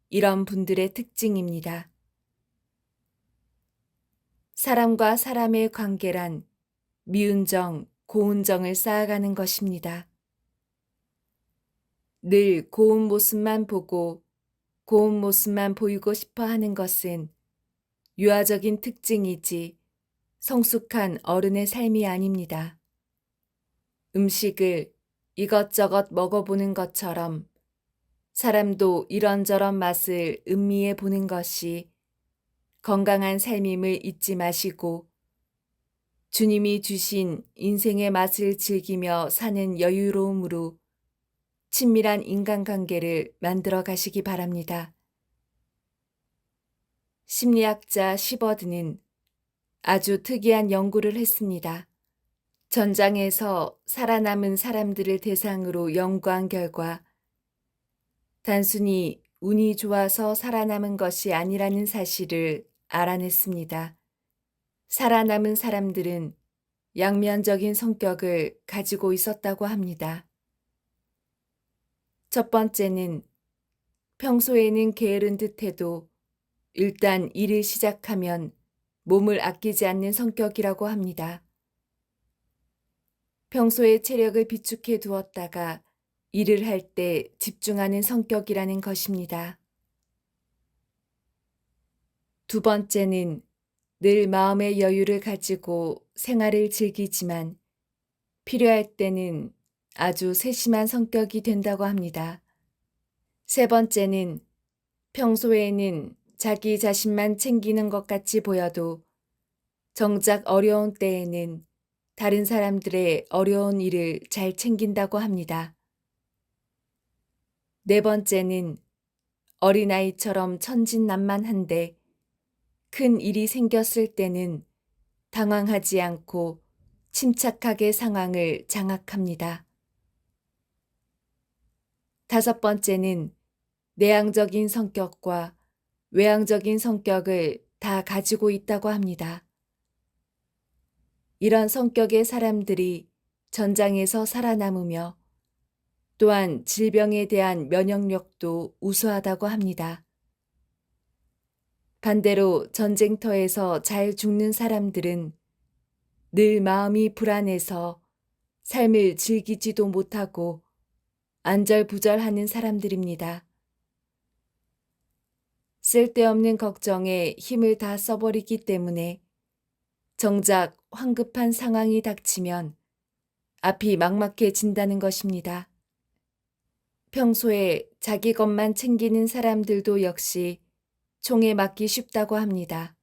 이런 분들의 특징입니다. 사람과 사람의 관계란 미운 정, 고운 정을 쌓아가는 것입니다. 늘 고운 모습만 보고 고운 모습만 보이고 싶어 하는 것은 유아적인 특징이지 성숙한 어른의 삶이 아닙니다. 음식을 이것저것 먹어보는 것처럼 사람도 이런저런 맛을 음미해 보는 것이 건강한 삶임을 잊지 마시고 주님이 주신 인생의 맛을 즐기며 사는 여유로움으로 친밀한 인간관계를 만들어 가시기 바랍니다. 심리학자 시버드는 아주 특이한 연구를 했습니다. 전장에서 살아남은 사람들을 대상으로 연구한 결과 단순히 운이 좋아서 살아남은 것이 아니라는 사실을 알아냈습니다. 살아남은 사람들은 양면적인 성격을 가지고 있었다고 합니다. 첫 번째는 평소에는 게으른 듯해도 일단 일을 시작하면 몸을 아끼지 않는 성격이라고 합니다. 평소에 체력을 비축해 두었다가 일을 할 때 집중하는 성격이라는 것입니다. 두 번째는 늘 마음의 여유를 가지고 생활을 즐기지만 필요할 때는 아주 세심한 성격이 된다고 합니다. 세 번째는 평소에는 자기 자신만 챙기는 것 같이 보여도 정작 어려운 때에는 다른 사람들의 어려운 일을 잘 챙긴다고 합니다. 네 번째는 어린아이처럼 천진난만한데 큰 일이 생겼을 때는 당황하지 않고 침착하게 상황을 장악합니다. 다섯 번째는 내향적인 성격과 외향적인 성격을 다 가지고 있다고 합니다. 이런 성격의 사람들이 전장에서 살아남으며 또한 질병에 대한 면역력도 우수하다고 합니다. 반대로 전쟁터에서 잘 죽는 사람들은 늘 마음이 불안해서 삶을 즐기지도 못하고 안절부절하는 사람들입니다. 쓸데없는 걱정에 힘을 다 써버리기 때문에 정작 황급한 상황이 닥치면 앞이 막막해진다는 것입니다. 평소에 자기 것만 챙기는 사람들도 역시 총에 맞기 쉽다고 합니다.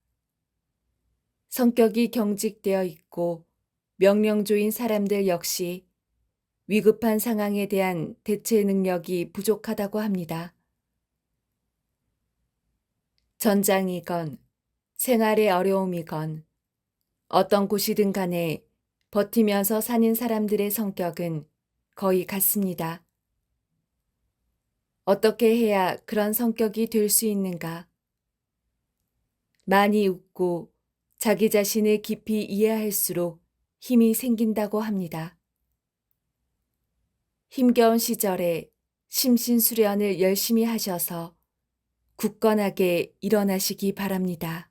성격이 경직되어 있고 명령조인 사람들 역시 위급한 상황에 대한 대처 능력이 부족하다고 합니다. 전장이건 생활의 어려움이건 어떤 곳이든 간에 버티면서 사는 사람들의 성격은 거의 같습니다. 어떻게 해야 그런 성격이 될 수 있는가? 많이 웃고 자기 자신을 깊이 이해할수록 힘이 생긴다고 합니다. 힘겨운 시절에 심신수련을 열심히 하셔서 굳건하게 일어나시기 바랍니다.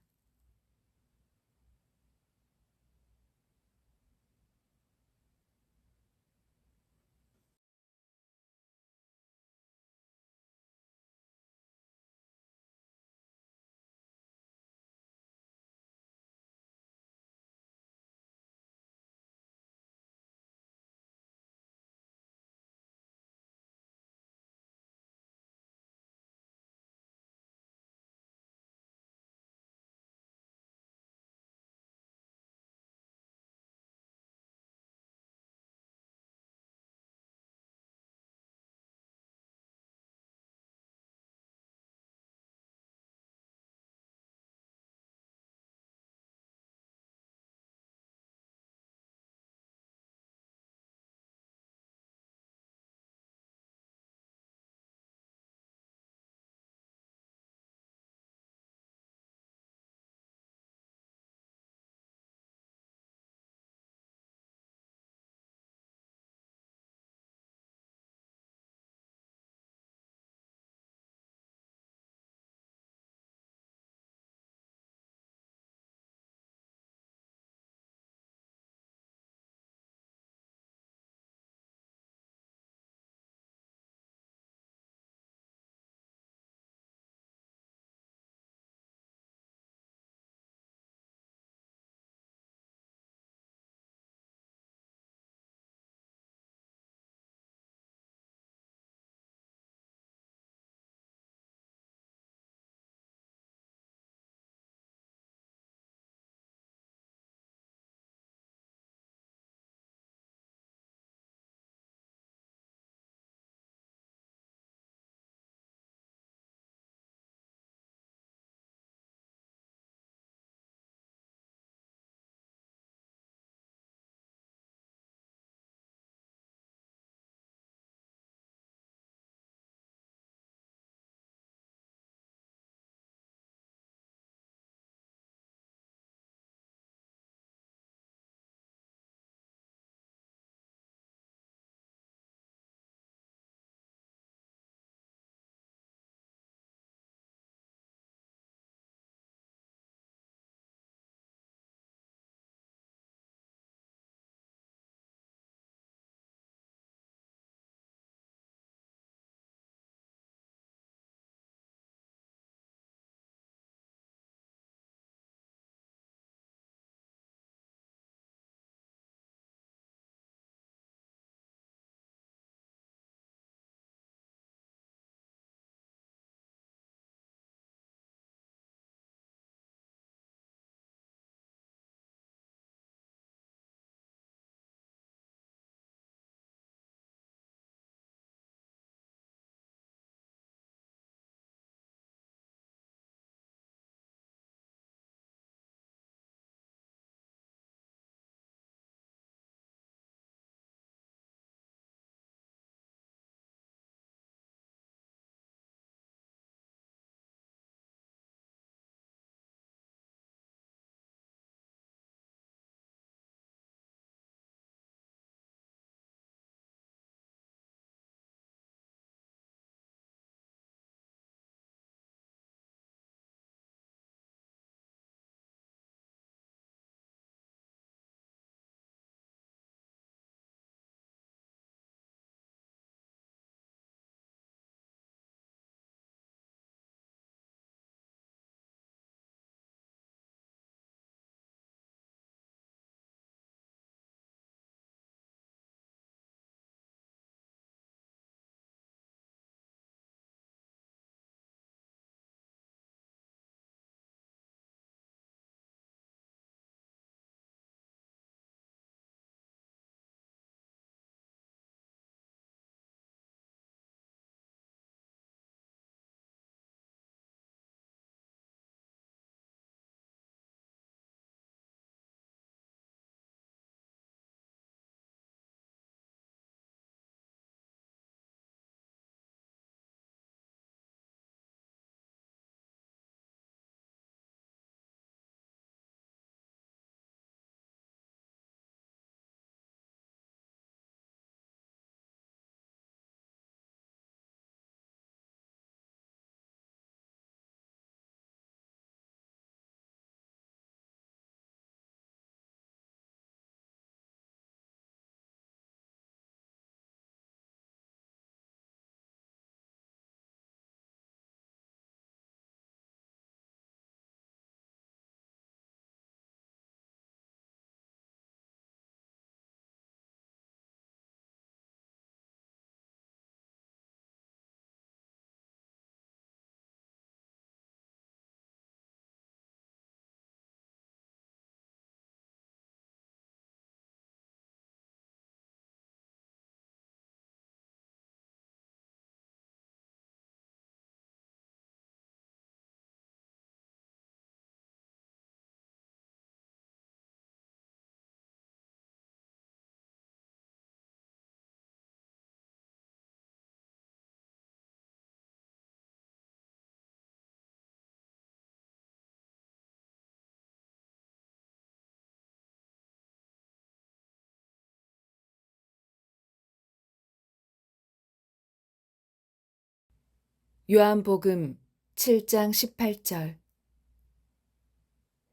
요한복음 7장 18절.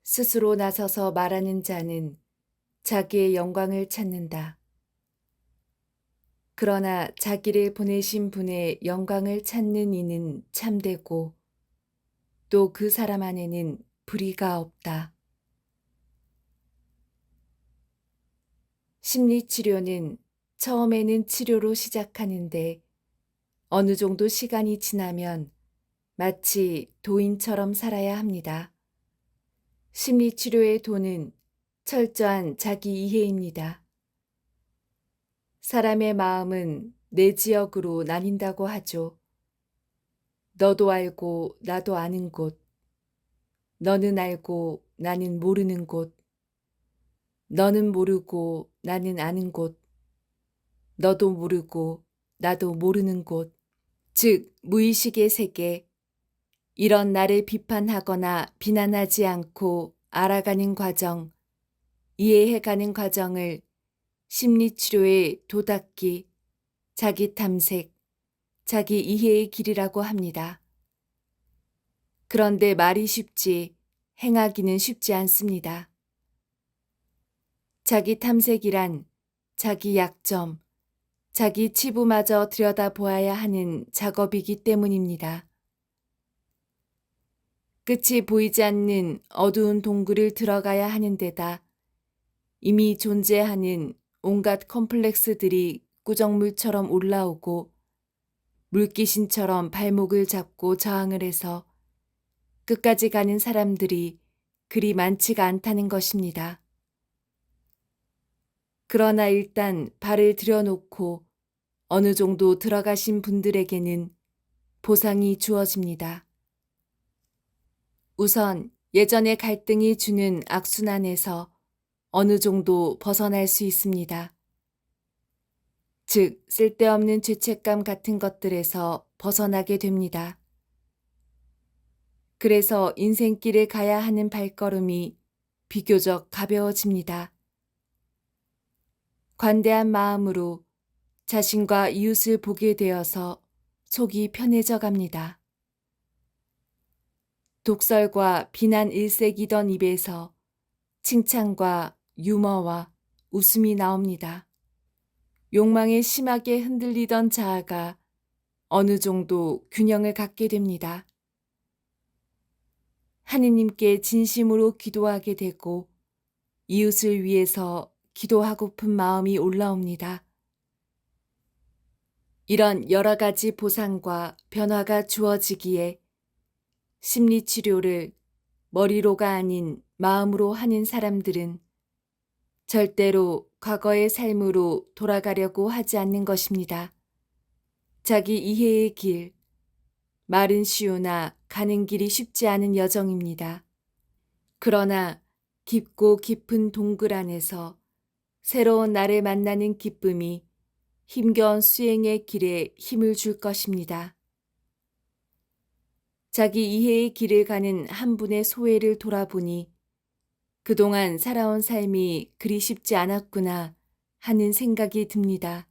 스스로 나서서 말하는 자는 자기의 영광을 찾는다. 그러나 자기를 보내신 분의 영광을 찾는 이는 참되고 또 그 사람 안에는 불의가 없다. 심리치료는 처음에는 치료로 시작하는데 어느 정도 시간이 지나면 마치 도인처럼 살아야 합니다. 심리치료의 도는 철저한 자기 이해입니다. 사람의 마음은 네 지역으로 나뉜다고 하죠. 너도 알고 나도 아는 곳, 너는 알고 나는 모르는 곳, 너는 모르고 나는 아는 곳, 너도 모르고 나도 모르는 곳, 즉 무의식의 세계, 이런 나를 비판하거나 비난하지 않고 알아가는 과정, 이해해가는 과정을 심리치료의 도닦기, 자기 탐색, 자기 이해의 길이라고 합니다. 그런데 말이 쉽지 행하기는 쉽지 않습니다. 자기 탐색이란 자기 약점, 자기 치부마저 들여다보아야 하는 작업이기 때문입니다. 끝이 보이지 않는 어두운 동굴을 들어가야 하는 데다 이미 존재하는 온갖 컴플렉스들이 꾸정물처럼 올라오고 물귀신처럼 발목을 잡고 저항을 해서 끝까지 가는 사람들이 그리 많지가 않다는 것입니다. 그러나 일단 발을 들여놓고 어느 정도 들어가신 분들에게는 보상이 주어집니다. 우선 예전의 갈등이 주는 악순환에서 어느 정도 벗어날 수 있습니다. 즉, 쓸데없는 죄책감 같은 것들에서 벗어나게 됩니다. 그래서 인생길에 가야 하는 발걸음이 비교적 가벼워집니다. 관대한 마음으로 자신과 이웃을 보게 되어서 속이 편해져 갑니다. 독설과 비난 일색이던 입에서 칭찬과 유머와 웃음이 나옵니다. 욕망에 심하게 흔들리던 자아가 어느 정도 균형을 갖게 됩니다. 하느님께 진심으로 기도하게 되고 이웃을 위해서 기도하고픈 마음이 올라옵니다. 이런 여러 가지 보상과 변화가 주어지기에 심리치료를 머리로가 아닌 마음으로 하는 사람들은 절대로 과거의 삶으로 돌아가려고 하지 않는 것입니다. 자기 이해의 길, 말은 쉬우나 가는 길이 쉽지 않은 여정입니다. 그러나 깊고 깊은 동굴 안에서 새로운 나를 만나는 기쁨이 힘겨운 수행의 길에 힘을 줄 것입니다. 자기 이해의 길을 가는 한 분의 소회를 돌아보니 그동안 살아온 삶이 그리 쉽지 않았구나 하는 생각이 듭니다.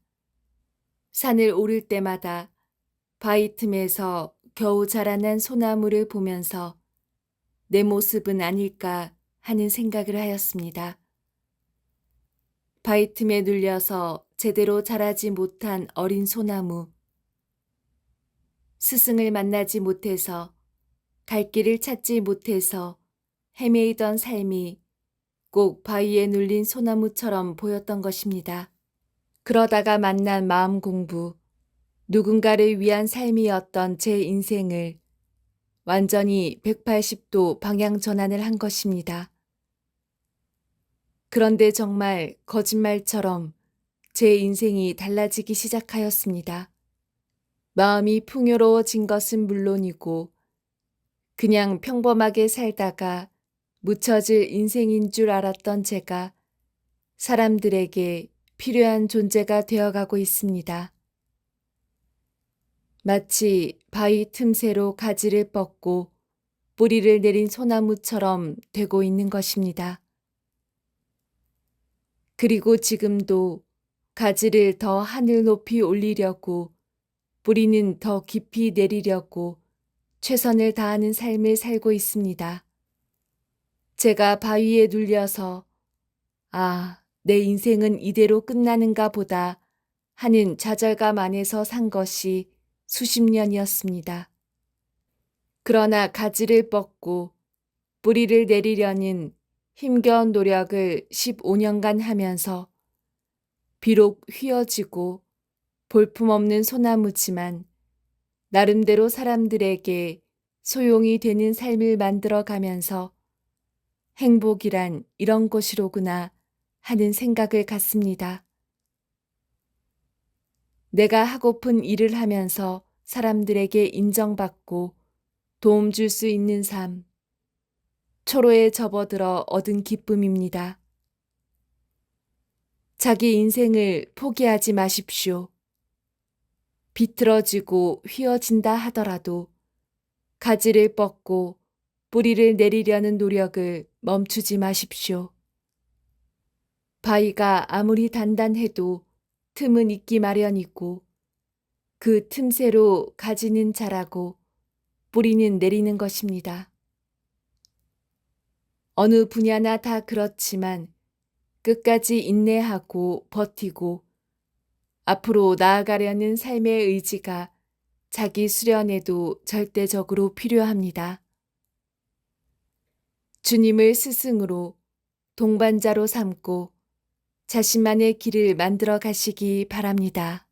산을 오를 때마다 바위 틈에서 겨우 자라난 소나무를 보면서 내 모습은 아닐까 하는 생각을 하였습니다. 바위 틈에 눌려서 제대로 자라지 못한 어린 소나무, 스승을 만나지 못해서 갈 길을 찾지 못해서 헤매이던 삶이 꼭 바위에 눌린 소나무처럼 보였던 것입니다. 그러다가 만난 마음 공부, 누군가를 위한 삶이었던 제 인생을 완전히 180도 방향 전환을 한 것입니다. 그런데 정말 거짓말처럼 제 인생이 달라지기 시작하였습니다. 마음이 풍요로워진 것은 물론이고 그냥 평범하게 살다가 묻혀질 인생인 줄 알았던 제가 사람들에게 필요한 존재가 되어가고 있습니다. 마치 바위 틈새로 가지를 뻗고 뿌리를 내린 소나무처럼 되고 있는 것입니다. 그리고 지금도 가지를 더 하늘 높이 올리려고 뿌리는 더 깊이 내리려고 최선을 다하는 삶을 살고 있습니다. 제가 바위에 눌려서 내 인생은 이대로 끝나는가 보다 하는 좌절감 안에서 산 것이 수십 년이었습니다. 그러나 가지를 뻗고 뿌리를 내리려는 힘겨운 노력을 15년간 하면서 비록 휘어지고 볼품없는 소나무지만 나름대로 사람들에게 소용이 되는 삶을 만들어 가면서 행복이란 이런 것이로구나 하는 생각을 갖습니다. 내가 하고픈 일을 하면서 사람들에게 인정받고 도움 줄 수 있는 삶, 초로에 접어들어 얻은 기쁨입니다. 자기 인생을 포기하지 마십시오. 비틀어지고 휘어진다 하더라도 가지를 뻗고 뿌리를 내리려는 노력을 멈추지 마십시오. 바위가 아무리 단단해도 틈은 있기 마련이고 그 틈새로 가지는 자라고 뿌리는 내리는 것입니다. 어느 분야나 다 그렇지만 끝까지 인내하고 버티고 앞으로 나아가려는 삶의 의지가 자기 수련에도 절대적으로 필요합니다. 주님을 스승으로 동반자로 삼고 자신만의 길을 만들어 가시기 바랍니다.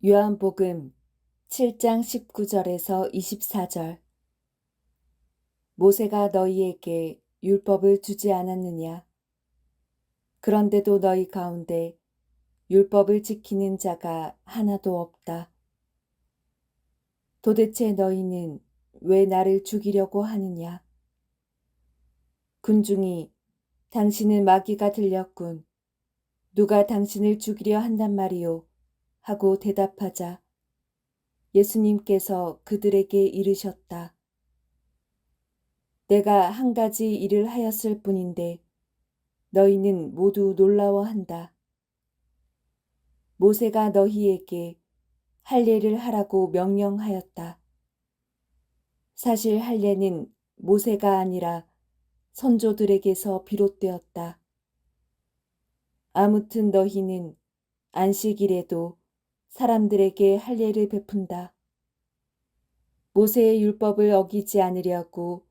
요한복음 7장 19절에서 24절. 모세가 너희에게 율법을 주지 않았느냐? 그런데도 너희 가운데 율법을 지키는 자가 하나도 없다. 도대체 너희는 왜 나를 죽이려고 하느냐? 군중이 당신은 마귀가 들렸군. 누가 당신을 죽이려 한단 말이오? 하고 대답하자 예수님께서 그들에게 이르셨다. 내가 한 가지 일을 하였을 뿐인데 너희는 모두 놀라워한다. 모세가 너희에게 할례를 하라고 명령하였다. 사실 할례는 모세가 아니라 선조들에게서 비롯되었다. 아무튼 너희는 안식일에도 사람들에게 할례를 베푼다. 모세의 율법을 어기지 않으려고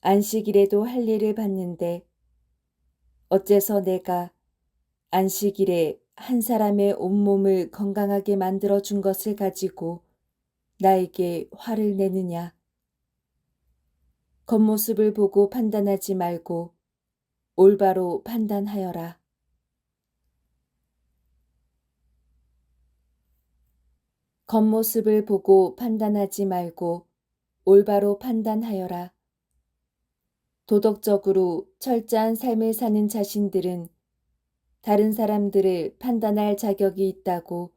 안식일에도 할례를 받는데 어째서 내가 안식일에 한 사람의 온몸을 건강하게 만들어 준 것을 가지고 나에게 화를 내느냐? 겉모습을 보고 판단하지 말고 올바로 판단하여라. 겉모습을 보고 판단하지 말고 올바로 판단하여라. 도덕적으로 철저한 삶을 사는 자신들은 다른 사람들을 판단할 자격이 있다고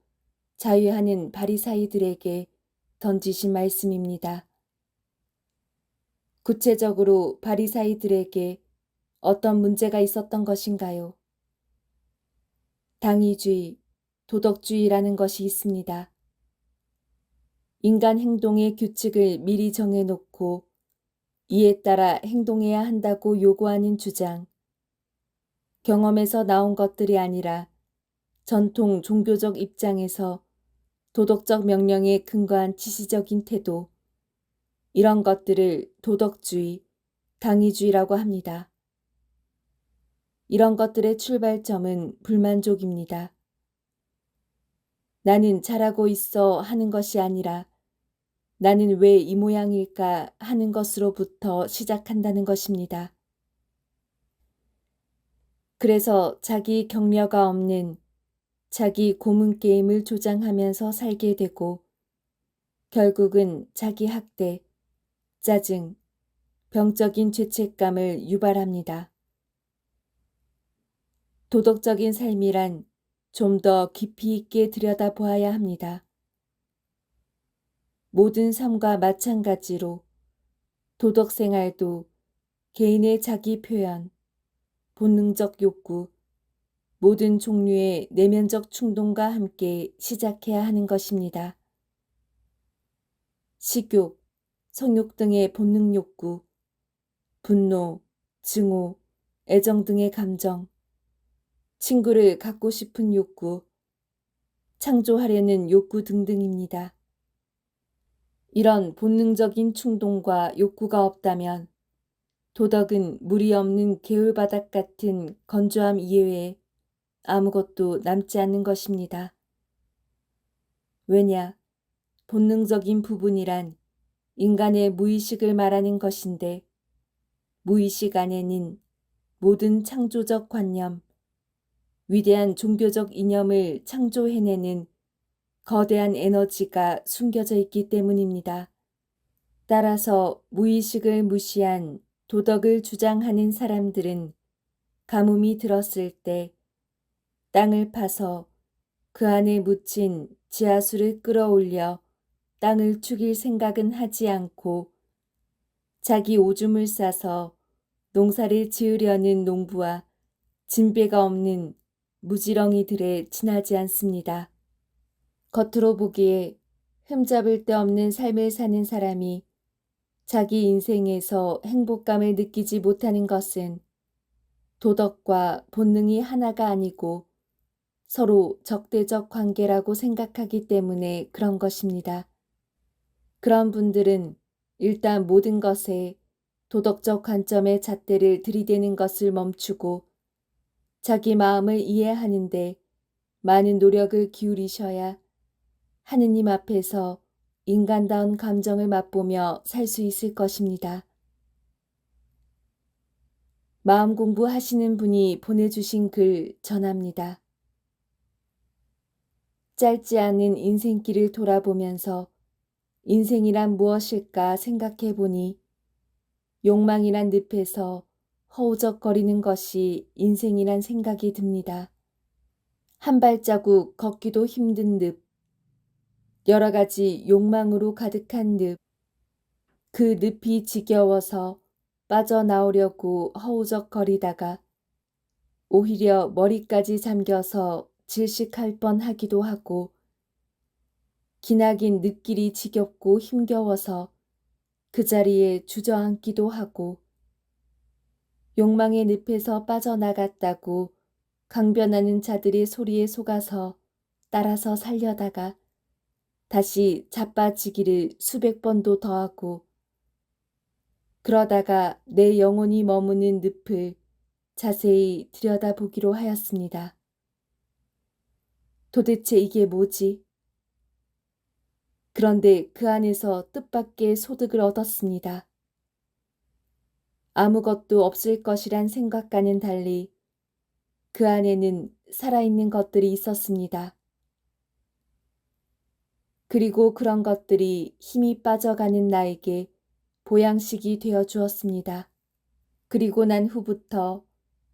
자유하는 바리사이들에게 던지신 말씀입니다. 구체적으로 바리사이들에게 어떤 문제가 있었던 것인가요? 당위주의, 도덕주의라는 것이 있습니다. 인간 행동의 규칙을 미리 정해놓고 이에 따라 행동해야 한다고 요구하는 주장, 경험에서 나온 것들이 아니라 전통 종교적 입장에서 도덕적 명령에 근거한 지시적인 태도, 이런 것들을 도덕주의, 당위주의라고 합니다. 이런 것들의 출발점은 불만족입니다. 나는 잘하고 있어 하는 것이 아니라 나는 왜 이 모양일까 하는 것으로부터 시작한다는 것입니다. 그래서 자기 격려가 없는 자기 고문 게임을 조장하면서 살게 되고 결국은 자기 학대, 짜증, 병적인 죄책감을 유발합니다. 도덕적인 삶이란 좀 더 깊이 있게 들여다보아야 합니다. 모든 삶과 마찬가지로 도덕 생활도 개인의 자기 표현, 본능적 욕구, 모든 종류의 내면적 충동과 함께 시작해야 하는 것입니다. 식욕, 성욕 등의 본능 욕구, 분노, 증오, 애정 등의 감정, 친구를 갖고 싶은 욕구, 창조하려는 욕구 등등입니다. 이런 본능적인 충동과 욕구가 없다면 도덕은 물이 없는 개울바닥 같은 건조함 이외에 아무것도 남지 않는 것입니다. 왜냐, 본능적인 부분이란 인간의 무의식을 말하는 것인데 무의식 안에는 모든 창조적 관념, 위대한 종교적 이념을 창조해내는 거대한 에너지가 숨겨져 있기 때문입니다. 따라서 무의식을 무시한 도덕을 주장하는 사람들은 가뭄이 들었을 때 땅을 파서 그 안에 묻힌 지하수를 끌어올려 땅을 죽일 생각은 하지 않고 자기 오줌을 싸서 농사를 지으려는 농부와 진배가 없는 무지렁이들에 지나지 않습니다. 겉으로 보기에 흠잡을 데 없는 삶을 사는 사람이 자기 인생에서 행복감을 느끼지 못하는 것은 도덕과 본능이 하나가 아니고 서로 적대적 관계라고 생각하기 때문에 그런 것입니다. 그런 분들은 일단 모든 것에 도덕적 관점의 잣대를 들이대는 것을 멈추고 자기 마음을 이해하는데 많은 노력을 기울이셔야 하느님 앞에서 인간다운 감정을 맛보며 살 수 있을 것입니다. 마음 공부하시는 분이 보내주신 글 전합니다. 짧지 않은 인생길을 돌아보면서 인생이란 무엇일까 생각해 보니 욕망이란 늪에서 허우적거리는 것이 인생이란 생각이 듭니다. 한 발자국 걷기도 힘든 늪, 여러 가지 욕망으로 가득한 늪, 그 늪이 지겨워서 빠져나오려고 허우적거리다가 오히려 머리까지 잠겨서 질식할 뻔하기도 하고 기나긴 늪길이 지겹고 힘겨워서 그 자리에 주저앉기도 하고 욕망의 늪에서 빠져나갔다고 강변하는 자들의 소리에 속아서 따라서 살려다가 다시 자빠지기를 수백 번도 더하고 그러다가 내 영혼이 머무는 늪을 자세히 들여다보기로 하였습니다. 도대체 이게 뭐지? 그런데 그 안에서 뜻밖의 소득을 얻었습니다. 아무것도 없을 것이란 생각과는 달리 그 안에는 살아있는 것들이 있었습니다. 그리고 그런 것들이 힘이 빠져가는 나에게 보양식이 되어 주었습니다. 그리고 난 후부터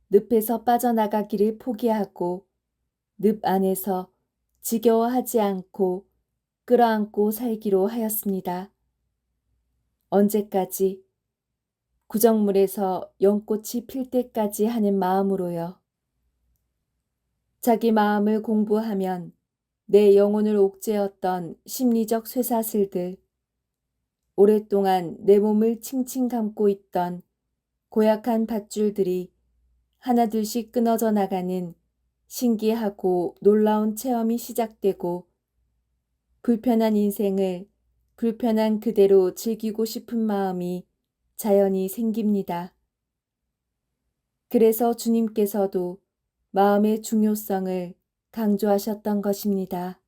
늪에서 빠져나가기를 포기하고 늪 안에서 지겨워하지 않고 끌어안고 살기로 하였습니다. 언제까지? 구정물에서 연꽃이 필 때까지 하는 마음으로요. 자기 마음을 공부하면 내 영혼을 옥죄었던 심리적 쇠사슬들, 오랫동안 내 몸을 칭칭 감고 있던 고약한 밧줄들이 하나둘씩 끊어져 나가는 신기하고 놀라운 체험이 시작되고 불편한 인생을 불편한 그대로 즐기고 싶은 마음이 자연히 생깁니다. 그래서 주님께서도 마음의 중요성을 강조하셨던 것입니다.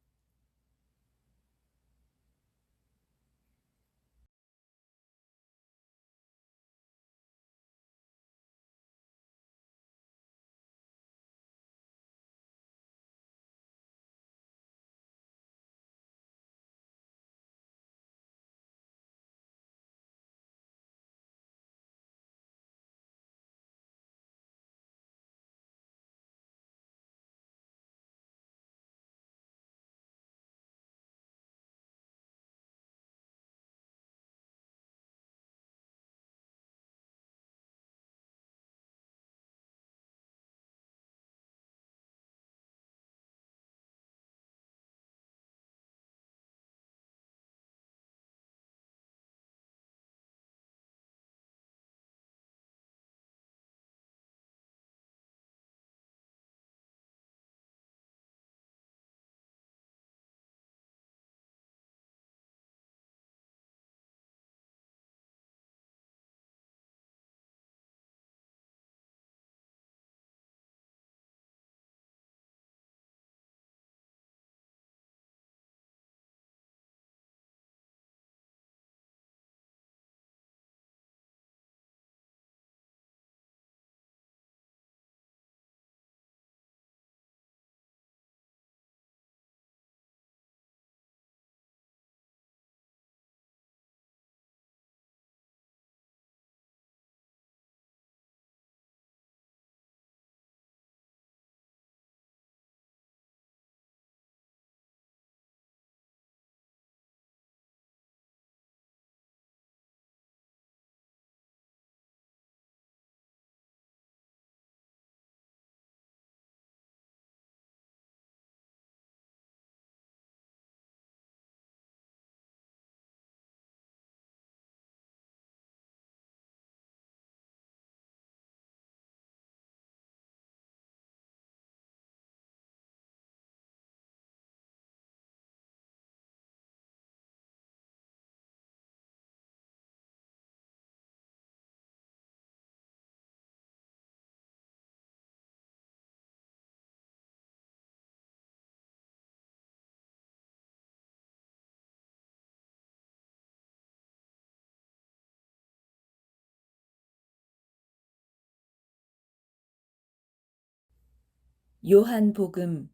요한복음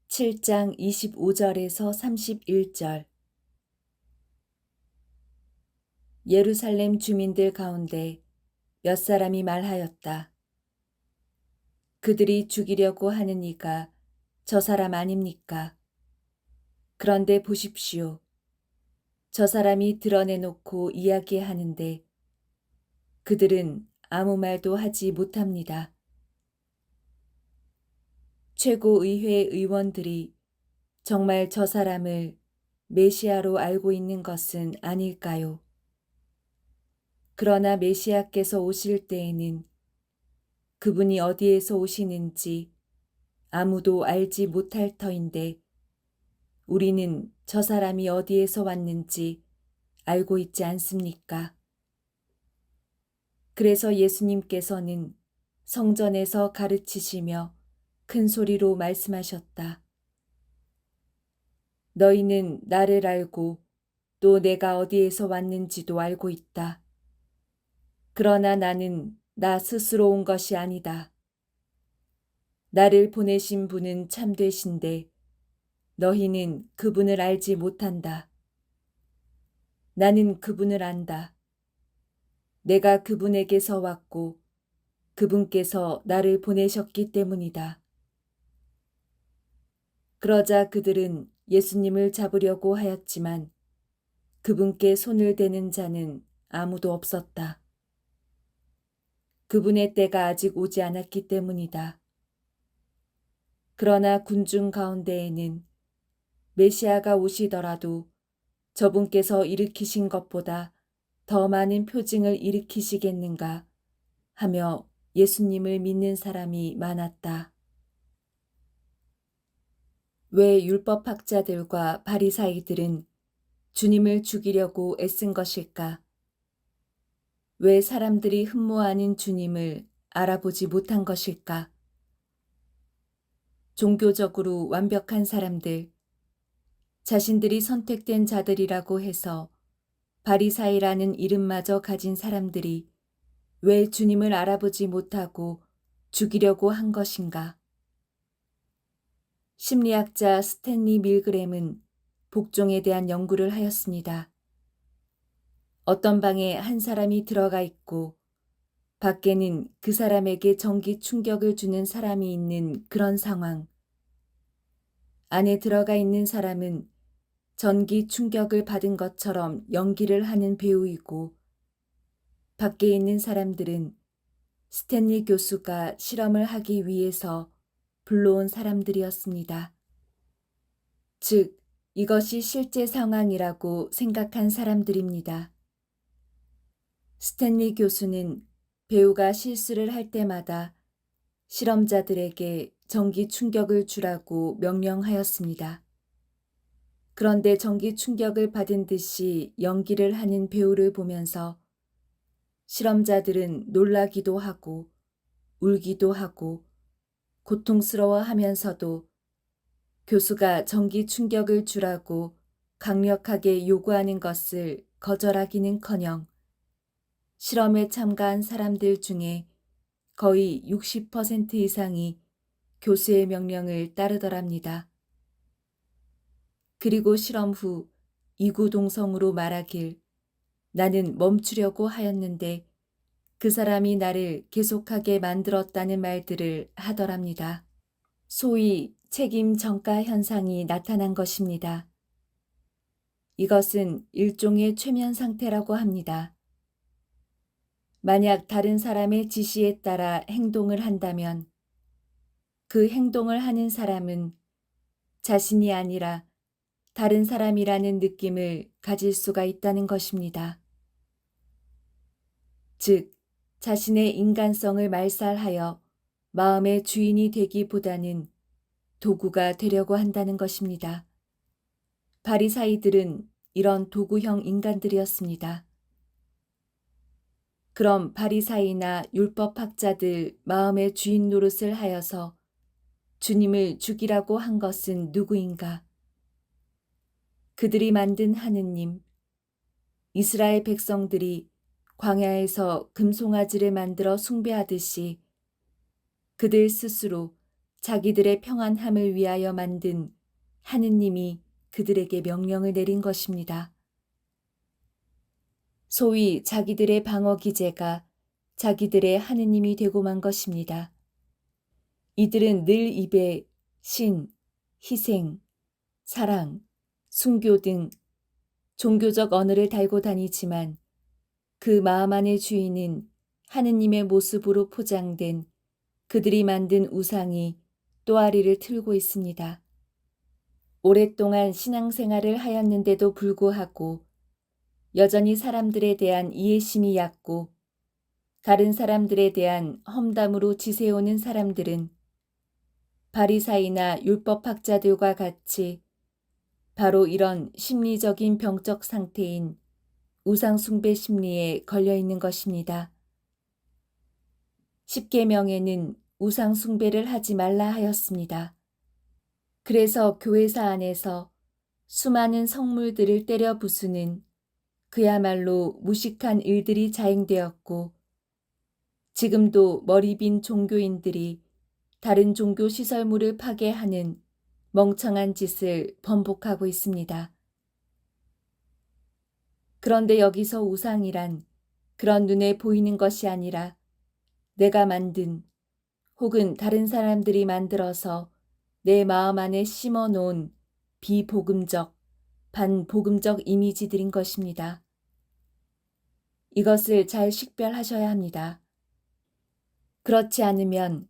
7장 25절에서 31절. 예루살렘 주민들 가운데 몇 사람이 말하였다. 그들이 죽이려고 하는 이가 저 사람 아닙니까? 그런데 보십시오. 저 사람이 드러내놓고 이야기하는데 그들은 아무 말도 하지 못합니다. 최고의회 의원들이 정말 저 사람을 메시아로 알고 있는 것은 아닐까요? 그러나 메시아께서 오실 때에는 그분이 어디에서 오시는지 아무도 알지 못할 터인데 우리는 저 사람이 어디에서 왔는지 알고 있지 않습니까? 그래서 예수님께서는 성전에서 가르치시며 큰 소리로 말씀하셨다. 너희는 나를 알고 또 내가 어디에서 왔는지도 알고 있다. 그러나 나는 나 스스로 온 것이 아니다. 나를 보내신 분은 참되신데 너희는 그분을 알지 못한다. 나는 그분을 안다. 내가 그분에게서 왔고 그분께서 나를 보내셨기 때문이다. 그러자 그들은 예수님을 잡으려고 하였지만 그분께 손을 대는 자는 아무도 없었다. 그분의 때가 아직 오지 않았기 때문이다. 그러나 군중 가운데에는 메시아가 오시더라도 저분께서 일으키신 것보다 더 많은 표징을 일으키시겠는가 하며 예수님을 믿는 사람이 많았다. 왜 율법학자들과 바리사이들은 주님을 죽이려고 애쓴 것일까? 왜 사람들이 흠모하는 주님을 알아보지 못한 것일까? 종교적으로 완벽한 사람들, 자신들이 선택된 자들이라고 해서 바리사이라는 이름마저 가진 사람들이 왜 주님을 알아보지 못하고 죽이려고 한 것인가? 심리학자 스탠리 밀그램은 복종에 대한 연구를 하였습니다. 어떤 방에 한 사람이 들어가 있고 밖에는 그 사람에게 전기 충격을 주는 사람이 있는 그런 상황. 안에 들어가 있는 사람은 전기 충격을 받은 것처럼 연기를 하는 배우이고 밖에 있는 사람들은 스탠리 교수가 실험을 하기 위해서 불러온 사람들이었습니다. 즉, 이것이 실제 상황이라고 생각한 사람들입니다. 스탠리 교수는 배우가 실수를 할 때마다 실험자들에게 전기 충격을 주라고 명령하였습니다. 그런데 전기 충격을 받은 듯이 연기를 하는 배우를 보면서 실험자들은 놀라기도 하고 울기도 하고 고통스러워 하면서도 교수가 전기 충격을 주라고 강력하게 요구하는 것을 거절하기는커녕 실험에 참가한 사람들 중에 거의 60% 이상이 교수의 명령을 따르더랍니다. 그리고 실험 후 이구동성으로 말하길 나는 멈추려고 하였는데 그 사람이 나를 계속하게 만들었다는 말들을 하더랍니다. 소위 책임 전가 현상이 나타난 것입니다. 이것은 일종의 최면 상태라고 합니다. 만약 다른 사람의 지시에 따라 행동을 한다면 그 행동을 하는 사람은 자신이 아니라 다른 사람이라는 느낌을 가질 수가 있다는 것입니다. 즉, 자신의 인간성을 말살하여 마음의 주인이 되기보다는 도구가 되려고 한다는 것입니다. 바리사이들은 이런 도구형 인간들이었습니다. 그럼 바리사이나 율법학자들 마음의 주인 노릇을 하여서 주님을 죽이라고 한 것은 누구인가? 그들이 만든 하느님, 이스라엘 백성들이 광야에서 금송아지를 만들어 숭배하듯이 그들 스스로 자기들의 평안함을 위하여 만든 하느님이 그들에게 명령을 내린 것입니다. 소위 자기들의 방어 기제가 자기들의 하느님이 되고 만 것입니다. 이들은 늘 입에 신, 희생, 사랑, 순교 등 종교적 언어를 달고 다니지만 그 마음 안의 주인은 하느님의 모습으로 포장된 그들이 만든 우상이 또아리를 틀고 있습니다. 오랫동안 신앙생활을 하였는데도 불구하고 여전히 사람들에 대한 이해심이 얕고 다른 사람들에 대한 험담으로 지새우는 사람들은 바리사이나 율법학자들과 같이 바로 이런 심리적인 병적 상태인 우상숭배 심리에 걸려 있는 것입니다. 십계명에는 우상숭배를 하지 말라 하였습니다. 그래서 교회사 안에서 수많은 성물들을 때려 부수는 그야말로 무식한 일들이 자행되었고 지금도 머리 빈 종교인들이 다른 종교 시설물을 파괴하는 멍청한 짓을 번복하고 있습니다. 그런데 여기서 우상이란 그런 눈에 보이는 것이 아니라 내가 만든 혹은 다른 사람들이 만들어서 내 마음 안에 심어 놓은 비복음적, 반복음적 이미지들인 것입니다. 이것을 잘 식별하셔야 합니다. 그렇지 않으면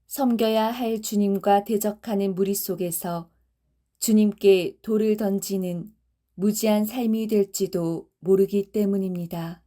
섬겨야 할 주님과 대적하는 무리 속에서 주님께 돌을 던지는 무지한 삶이 될지도 모르기 때문입니다.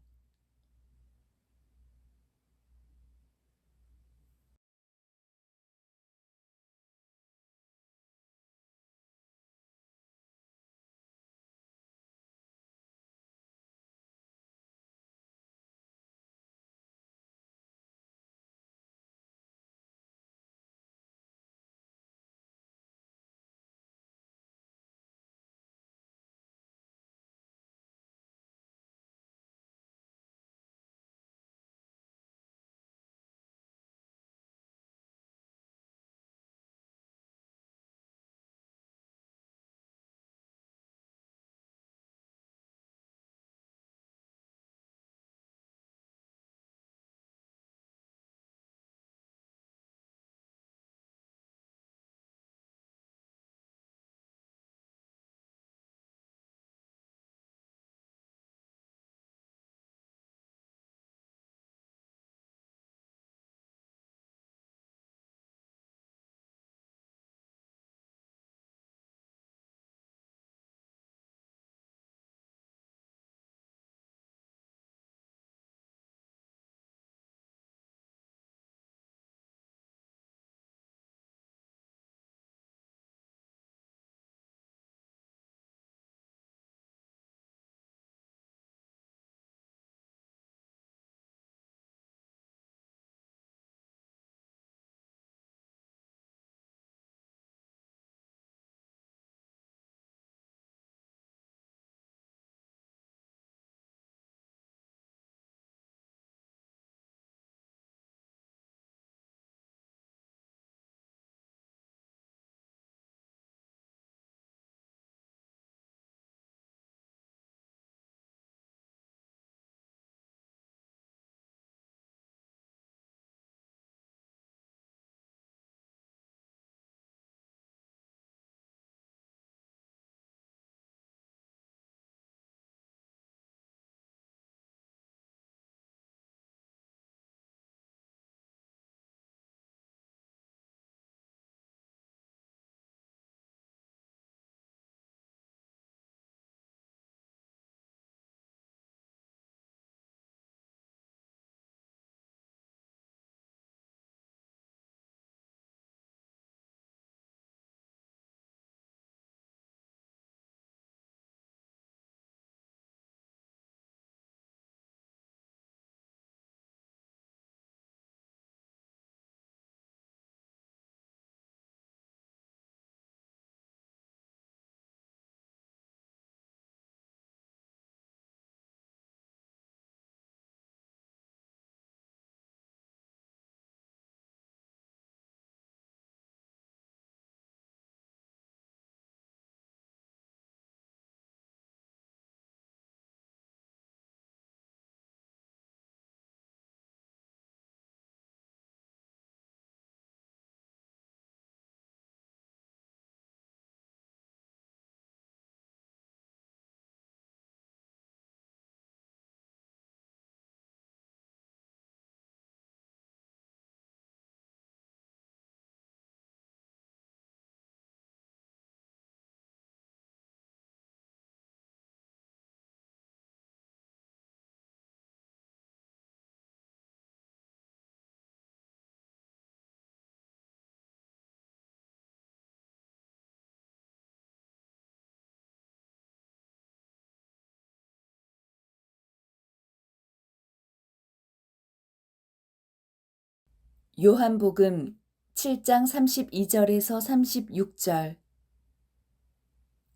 요한복음 7장 32절에서 36절.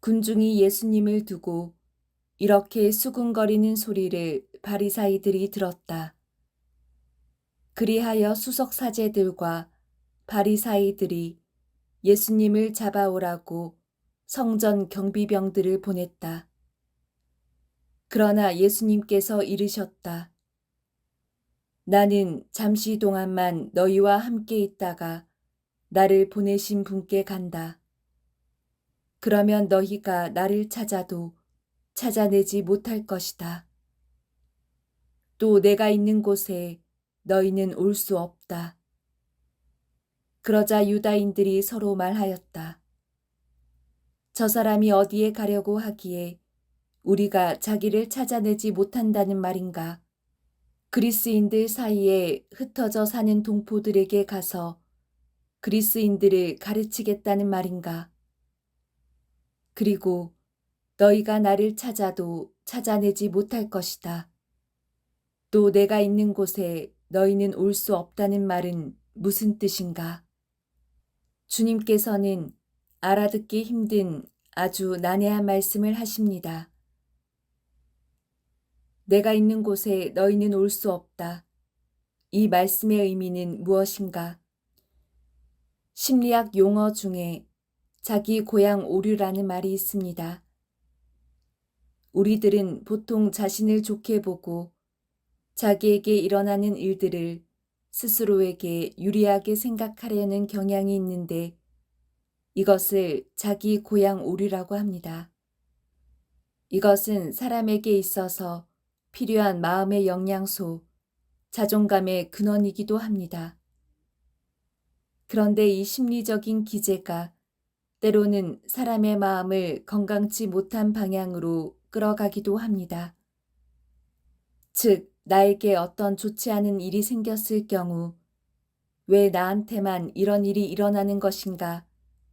군중이 예수님을 두고 이렇게 수군거리는 소리를 바리사이들이 들었다. 그리하여 수석사제들과 바리사이들이 예수님을 잡아오라고 성전 경비병들을 보냈다. 그러나 예수님께서 이르셨다. 나는 잠시 동안만 너희와 함께 있다가 나를 보내신 분께 간다. 그러면 너희가 나를 찾아도 찾아내지 못할 것이다. 또 내가 있는 곳에 너희는 올 수 없다. 그러자 유다인들이 서로 말하였다. 저 사람이 어디에 가려고 하기에 우리가 자기를 찾아내지 못한다는 말인가? 그리스인들 사이에 흩어져 사는 동포들에게 가서 그리스인들을 가르치겠다는 말인가? 그리고 너희가 나를 찾아도 찾아내지 못할 것이다. 또 내가 있는 곳에 너희는 올 수 없다는 말은 무슨 뜻인가? 주님께서는 알아듣기 힘든 아주 난해한 말씀을 하십니다. 내가 있는 곳에 너희는 올 수 없다. 이 말씀의 의미는 무엇인가? 심리학 용어 중에 자기 고향 오류라는 말이 있습니다. 우리들은 보통 자신을 좋게 보고 자기에게 일어나는 일들을 스스로에게 유리하게 생각하려는 경향이 있는데 이것을 자기 고향 오류라고 합니다. 이것은 사람에게 있어서 필요한 마음의 영양소, 자존감의 근원이기도 합니다. 그런데 이 심리적인 기제가 때로는 사람의 마음을 건강치 못한 방향으로 끌어가기도 합니다. 즉, 나에게 어떤 좋지 않은 일이 생겼을 경우 왜 나한테만 이런 일이 일어나는 것인가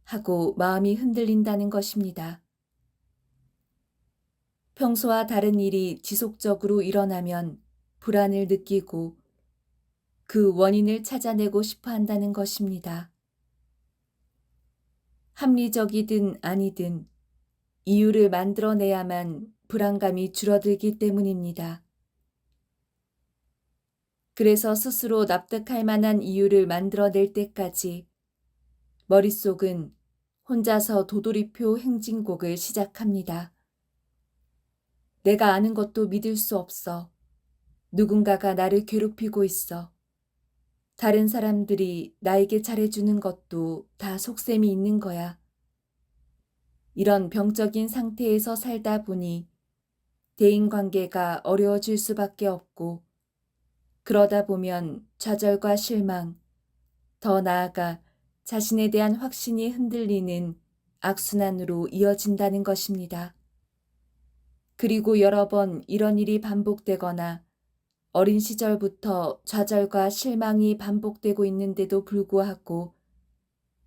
하고 마음이 흔들린다는 것입니다. 평소와 다른 일이 지속적으로 일어나면 불안을 느끼고 그 원인을 찾아내고 싶어 한다는 것입니다. 합리적이든 아니든 이유를 만들어내야만 불안감이 줄어들기 때문입니다. 그래서 스스로 납득할 만한 이유를 만들어낼 때까지 머릿속은 혼자서 도돌이표 행진곡을 시작합니다. 내가 아는 것도 믿을 수 없어. 누군가가 나를 괴롭히고 있어. 다른 사람들이 나에게 잘해주는 것도 다 속셈이 있는 거야. 이런 병적인 상태에서 살다 보니 대인관계가 어려워질 수밖에 없고 그러다 보면 좌절과 실망, 더 나아가 자신에 대한 확신이 흔들리는 악순환으로 이어진다는 것입니다. 그리고 여러 번 이런 일이 반복되거나 어린 시절부터 좌절과 실망이 반복되고 있는데도 불구하고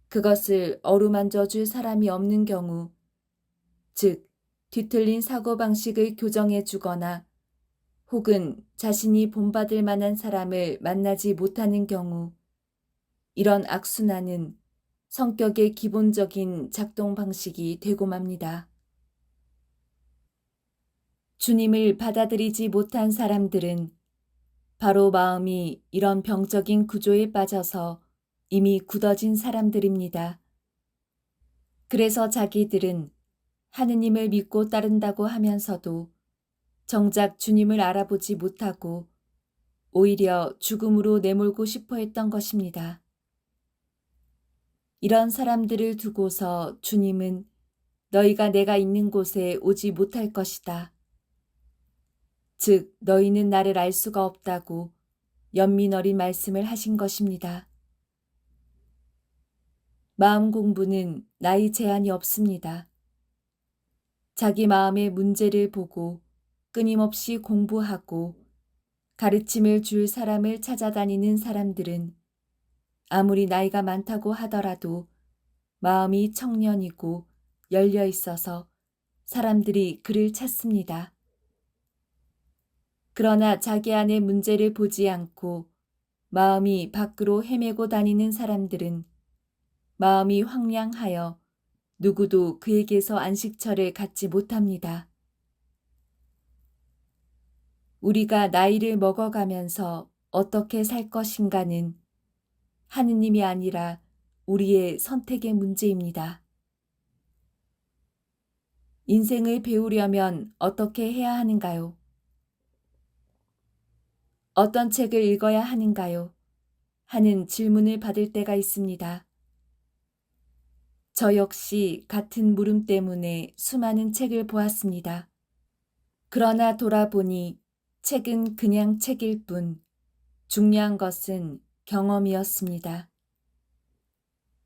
그것을 어루만져 줄 사람이 없는 경우, 즉 뒤틀린 사고방식을 교정해 주거나 혹은 자신이 본받을 만한 사람을 만나지 못하는 경우 이런 악순환은 성격의 기본적인 작동 방식이 되고 맙니다. 주님을 받아들이지 못한 사람들은 바로 마음이 이런 병적인 구조에 빠져서 이미 굳어진 사람들입니다. 그래서 자기들은 하느님을 믿고 따른다고 하면서도 정작 주님을 알아보지 못하고 오히려 죽음으로 내몰고 싶어 했던 것입니다. 이런 사람들을 두고서 주님은 너희가 내가 있는 곳에 오지 못할 것이다. 즉, 너희는 나를 알 수가 없다고 연민 어린 말씀을 하신 것입니다. 마음 공부는 나이 제한이 없습니다. 자기 마음의 문제를 보고 끊임없이 공부하고 가르침을 줄 사람을 찾아다니는 사람들은 아무리 나이가 많다고 하더라도 마음이 청년이고 열려 있어서 사람들이 그를 찾습니다. 그러나 자기 안의 문제를 보지 않고 마음이 밖으로 헤매고 다니는 사람들은 마음이 황량하여 누구도 그에게서 안식처를 갖지 못합니다. 우리가 나이를 먹어가면서 어떻게 살 것인가는 하느님이 아니라 우리의 선택의 문제입니다. 인생을 배우려면 어떻게 해야 하는가요? 어떤 책을 읽어야 하는가요? 하는 질문을 받을 때가 있습니다. 저 역시 같은 물음 때문에 수많은 책을 보았습니다. 그러나 돌아보니 책은 그냥 책일 뿐 중요한 것은 경험이었습니다.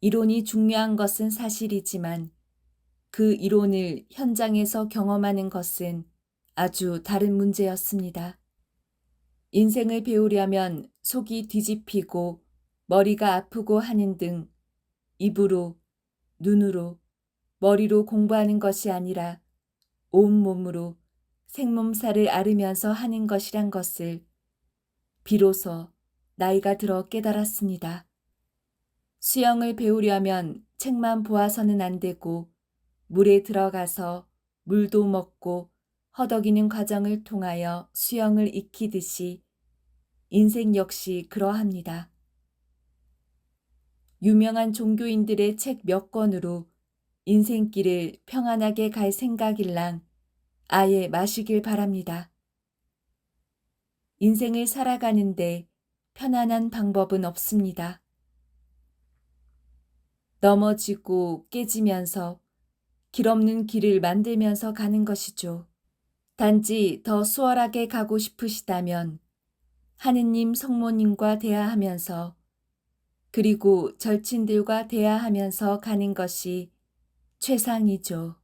이론이 중요한 것은 사실이지만 그 이론을 현장에서 경험하는 것은 아주 다른 문제였습니다. 인생을 배우려면 속이 뒤집히고 머리가 아프고 하는 등 입으로, 눈으로, 머리로 공부하는 것이 아니라 온몸으로 생몸살을 앓으면서 하는 것이란 것을 비로소 나이가 들어 깨달았습니다. 수영을 배우려면 책만 보아서는 안 되고 물에 들어가서 물도 먹고 허덕이는 과정을 통하여 수영을 익히듯이 인생 역시 그러합니다. 유명한 종교인들의 책 몇 권으로 인생길을 평안하게 갈 생각일랑 아예 마시길 바랍니다. 인생을 살아가는데 편안한 방법은 없습니다. 넘어지고 깨지면서 길 없는 길을 만들면서 가는 것이죠. 단지 더 수월하게 가고 싶으시다면 하느님 성모님과 대화하면서 그리고 절친들과 대화하면서 가는 것이 최상이죠.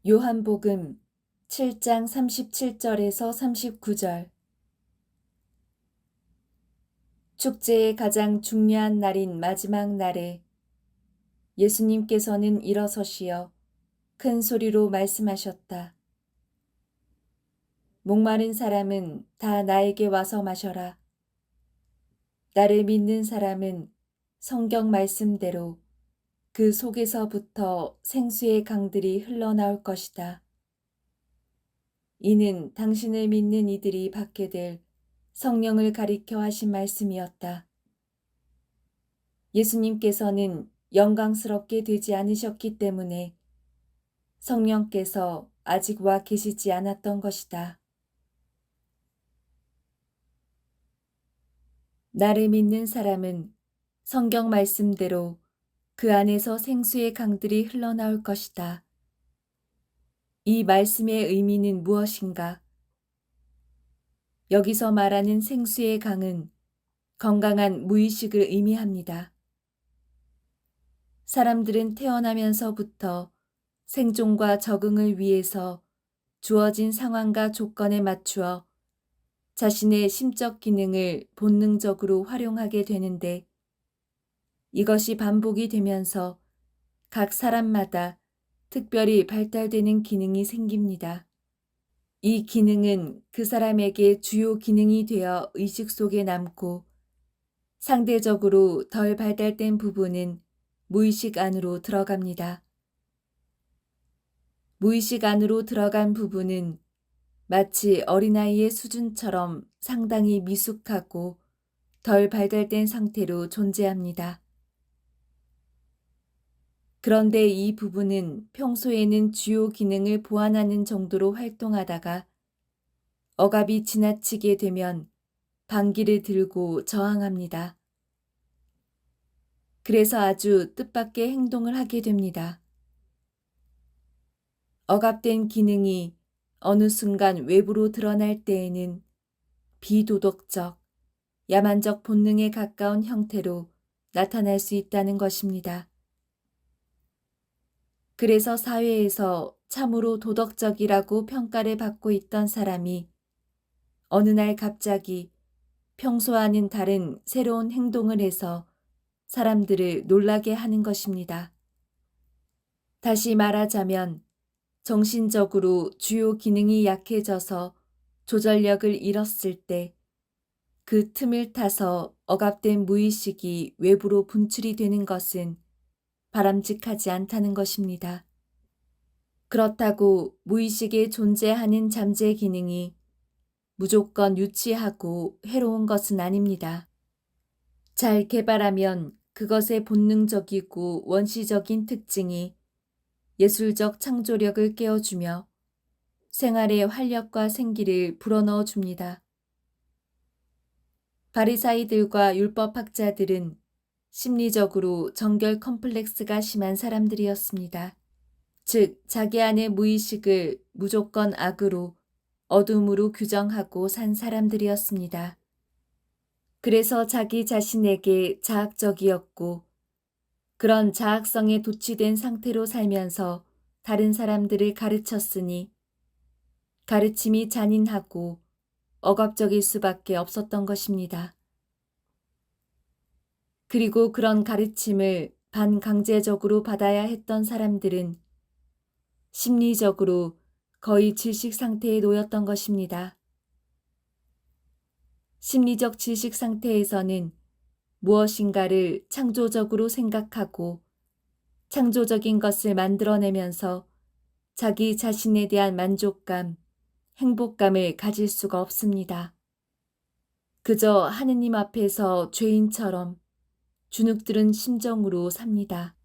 요한복음 7장 37절에서 39절. 축제의 가장 중요한 날인 마지막 날에 예수님께서는 일어서시어 큰 소리로 말씀하셨다. 목마른 사람은 다 나에게 와서 마셔라. 나를 믿는 사람은 성경 말씀대로 그 속에서부터 생수의 강들이 흘러나올 것이다. 이는 당신을 믿는 이들이 받게 될 성령을 가리켜 하신 말씀이었다. 예수님께서는 영광스럽게 되지 않으셨기 때문에 성령께서 아직 와 계시지 않았던 것이다. 나를 믿는 사람은 성경 말씀대로 그 안에서 생수의 강들이 흘러나올 것이다. 이 말씀의 의미는 무엇인가? 여기서 말하는 생수의 강은 건강한 무의식을 의미합니다. 사람들은 태어나면서부터 생존과 적응을 위해서 주어진 상황과 조건에 맞추어 자신의 심적 기능을 본능적으로 활용하게 되는데 이것이 반복이 되면서 각 사람마다 특별히 발달되는 기능이 생깁니다. 이 기능은 그 사람에게 주요 기능이 되어 의식 속에 남고 상대적으로 덜 발달된 부분은 무의식 안으로 들어갑니다. 무의식 안으로 들어간 부분은 마치 어린아이의 수준처럼 상당히 미숙하고 덜 발달된 상태로 존재합니다. 그런데 이 부분은 평소에는 주요 기능을 보완하는 정도로 활동하다가 억압이 지나치게 되면 방귀를 들고 저항합니다. 그래서 아주 뜻밖의 행동을 하게 됩니다. 억압된 기능이 어느 순간 외부로 드러날 때에는 비도덕적, 야만적 본능에 가까운 형태로 나타날 수 있다는 것입니다. 그래서 사회에서 참으로 도덕적이라고 평가를 받고 있던 사람이 어느 날 갑자기 평소와는 다른 새로운 행동을 해서 사람들을 놀라게 하는 것입니다. 다시 말하자면 정신적으로 주요 기능이 약해져서 조절력을 잃었을 때 그 틈을 타서 억압된 무의식이 외부로 분출이 되는 것은 바람직하지 않다는 것입니다. 그렇다고 무의식에 존재하는 잠재 기능이 무조건 유치하고 해로운 것은 아닙니다. 잘 개발하면 그것의 본능적이고 원시적인 특징이 예술적 창조력을 깨워주며 생활의 활력과 생기를 불어넣어 줍니다. 바리사이들과 율법학자들은 심리적으로 정결 컴플렉스가 심한 사람들이었습니다. 즉, 자기 안의 무의식을 무조건 악으로, 어둠으로 규정하고 산 사람들이었습니다. 그래서 자기 자신에게 자학적이었고, 그런 자학성에 도취된 상태로 살면서 다른 사람들을 가르쳤으니, 가르침이 잔인하고 억압적일 수밖에 없었던 것입니다. 그리고 그런 가르침을 반강제적으로 받아야 했던 사람들은 심리적으로 거의 질식 상태에 놓였던 것입니다. 심리적 질식 상태에서는 무엇인가를 창조적으로 생각하고 창조적인 것을 만들어내면서 자기 자신에 대한 만족감, 행복감을 가질 수가 없습니다. 그저 하느님 앞에서 죄인처럼 주눅들은 심정으로 삽니다.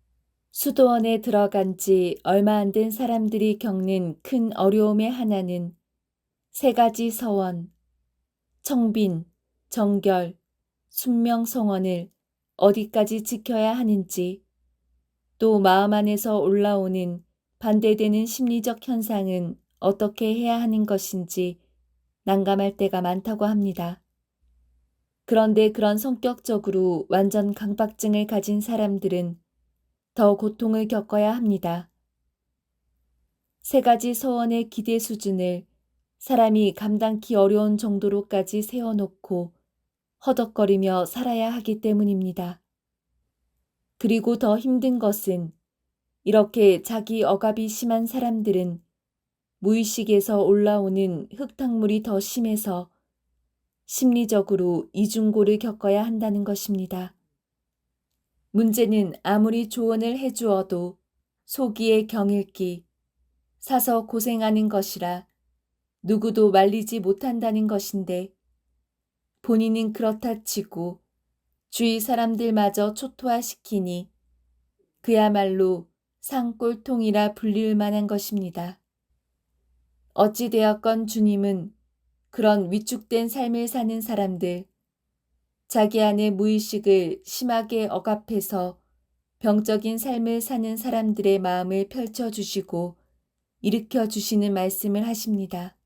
수도원에 들어간 지 얼마 안 된 사람들이 겪는 큰 어려움의 하나는 세 가지 서원, 청빈, 정결, 순명성원을 어디까지 지켜야 하는지, 또 마음 안에서 올라오는 반대되는 심리적 현상은 어떻게 해야 하는 것인지 난감할 때가 많다고 합니다. 그런데 그런 성격적으로 완전 강박증을 가진 사람들은 더 고통을 겪어야 합니다. 세 가지 서원의 기대 수준을 사람이 감당기 어려운 정도로까지 세워놓고 허덕거리며 살아야 하기 때문입니다. 그리고 더 힘든 것은 이렇게 자기 억압이 심한 사람들은 무의식에서 올라오는 흙탕물이 더 심해서 심리적으로 이중고를 겪어야 한다는 것입니다. 문제는 아무리 조언을 해주어도 속이에 경읽기, 사서 고생하는 것이라 누구도 말리지 못한다는 것인데 본인은 그렇다 치고 주위 사람들마저 초토화시키니 그야말로 산꼴통이라 불릴 만한 것입니다. 어찌되었건 주님은 그런 위축된 삶을 사는 사람들, 자기 안의 무의식을 심하게 억압해서 병적인 삶을 사는 사람들의 마음을 펼쳐주시고 일으켜주시는 말씀을 하십니다.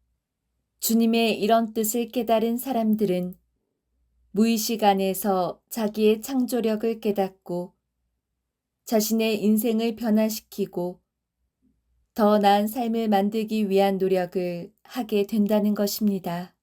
주님의 이런 뜻을 깨달은 사람들은 무의식 안에서 자기의 창조력을 깨닫고 자신의 인생을 변화시키고 더 나은 삶을 만들기 위한 노력을 하게 된다는 것입니다.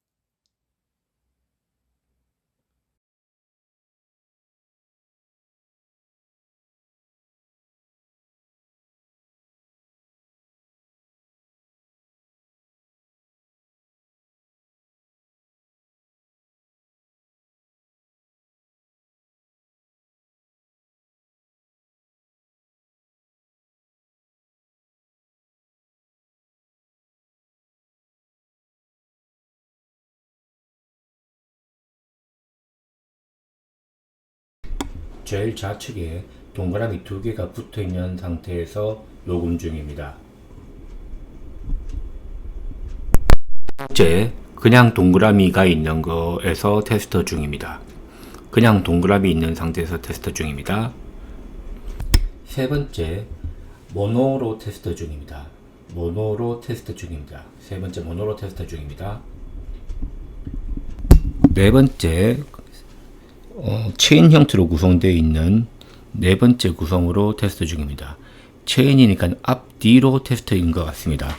제일 좌측에 동그라미 2개가 붙어있는 상태에서 녹음 중입니다. 두 번째, 그냥 동그라미가 있는 거에서 테스트 중입니다. 그냥 동그라미 있는 상태에서 테스트 중입니다. 세 번째, 모노로 테스트 중입니다. 모노로 테스트 중입니다. 세 번째, 모노로 테스트 중입니다. 네 번째, 체인 형태로 구성되어 있는 네 번째 구성으로 테스트 중입니다. 체인이니까 앞뒤로 테스트인 것 같습니다.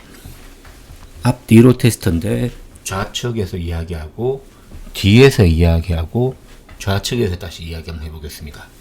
앞뒤로 테스트인데 좌측에서 이야기하고 뒤에서 이야기하고 좌측에서 다시 이야기 한번 해보겠습니다.